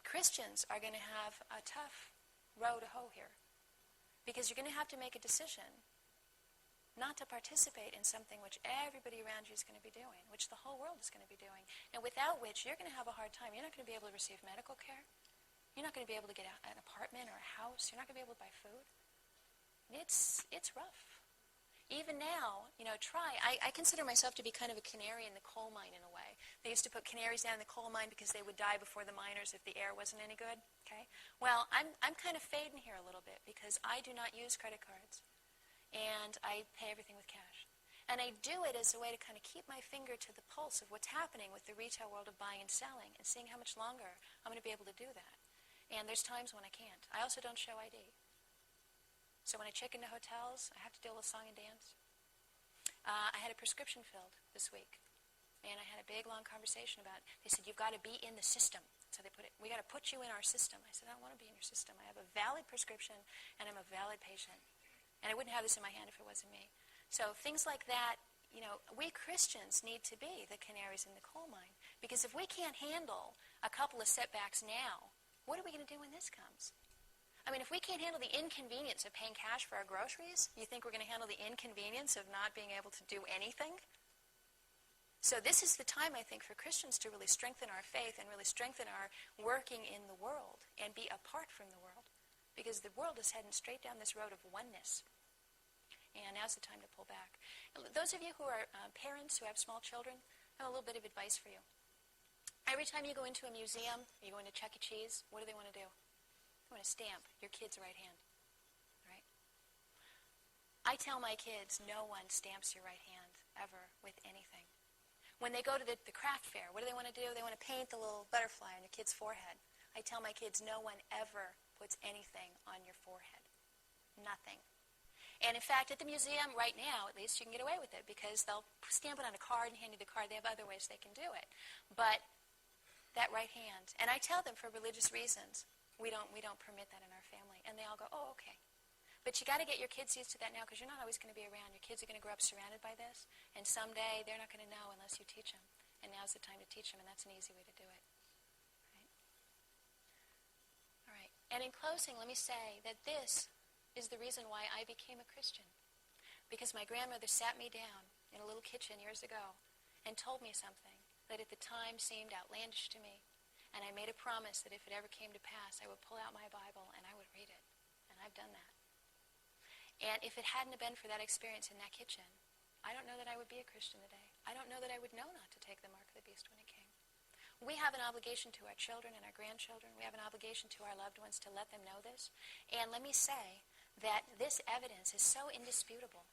Christians are going to have a tough row to hoe here. Because you're going to have to make a decision not to participate in something which everybody around you is going to be doing, which the whole world is going to be doing, and without which you're going to have a hard time. You're not going to be able to receive medical care. You're not going to be able to get an apartment or a house. You're not going to be able to buy food. It's rough. Even now, I consider myself to be kind of a canary in the coal mine in a way. They used to put canaries down in the coal mine because they would die before the miners if the air wasn't any good. Okay? Well, I'm kind of fading here a little bit because I do not use credit cards. And I pay everything with cash. And I do it as a way to kind of keep my finger to the pulse of what's happening with the retail world of buying and selling and seeing how much longer I'm going to be able to do that. And there's times when I can't. I also don't show ID. So when I check into hotels, I have to deal with song and dance. I had a prescription filled this week. And I had a big, long conversation about it. They said, you've got to be in the system. So they put it, we got to put you in our system. I said, I don't want to be in your system. I have a valid prescription and I'm a valid patient. And I wouldn't have this in my hand if it wasn't me. So things like that, we Christians need to be the canaries in the coal mine. Because if we can't handle a couple of setbacks now, what are we going to do when this comes? I mean, if we can't handle the inconvenience of paying cash for our groceries, you think we're going to handle the inconvenience of not being able to do anything? So this is the time, I think, for Christians to really strengthen our faith and really strengthen our working in the world and be apart from the world. Because the world is heading straight down this road of oneness. And now's the time to pull back. Those of you who are parents who have small children, I have a little bit of advice for you. Every time you go into a museum, you go into Chuck E. Cheese, what do they want to do? They want to stamp your kid's right hand. Right? I tell my kids, no one stamps your right hand ever with anything. When they go to the craft fair, what do they want to do? They want to paint the little butterfly on the kid's forehead. I tell my kids, no one ever puts anything on your forehead. Nothing. And in fact, at the museum right now, at least, you can get away with it because they'll stamp it on a card and hand you the card. They have other ways they can do it. But that right hand, and I tell them for religious reasons, we don't permit that in our family. And they all go, oh, okay. But you got to get your kids used to that now because you're not always going to be around. Your kids are going to grow up surrounded by this, and someday they're not going to know unless you teach them. And now's the time to teach them, and that's an easy way to do it. All right. And in closing, let me say that this is the reason why I became a Christian. Because my grandmother sat me down in a little kitchen years ago and told me something that at the time seemed outlandish to me. And I made a promise that if it ever came to pass, I would pull out my Bible and I would read it. And I've done that. And if it hadn't been for that experience in that kitchen, I don't know that I would be a Christian today. I don't know that I would know not to take the mark of the beast when it came. We have an obligation to our children and our grandchildren. We have an obligation to our loved ones to let them know this. And let me say that this evidence is so indisputable.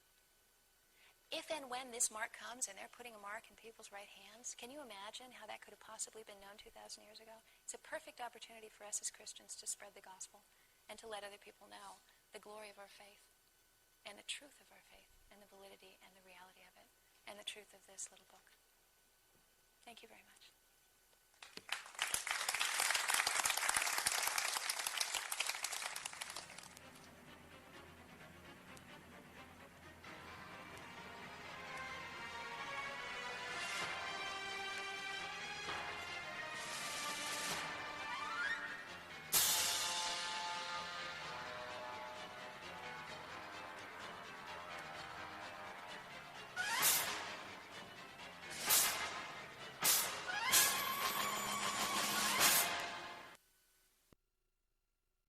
If and when this mark comes and they're putting a mark in people's right hands, can you imagine how that could have possibly been known 2,000 years ago? It's a perfect opportunity for us as Christians to spread the gospel and to let other people know the glory of our faith and the truth of our faith and the validity and the reality of it and the truth of this little book. Thank you very much.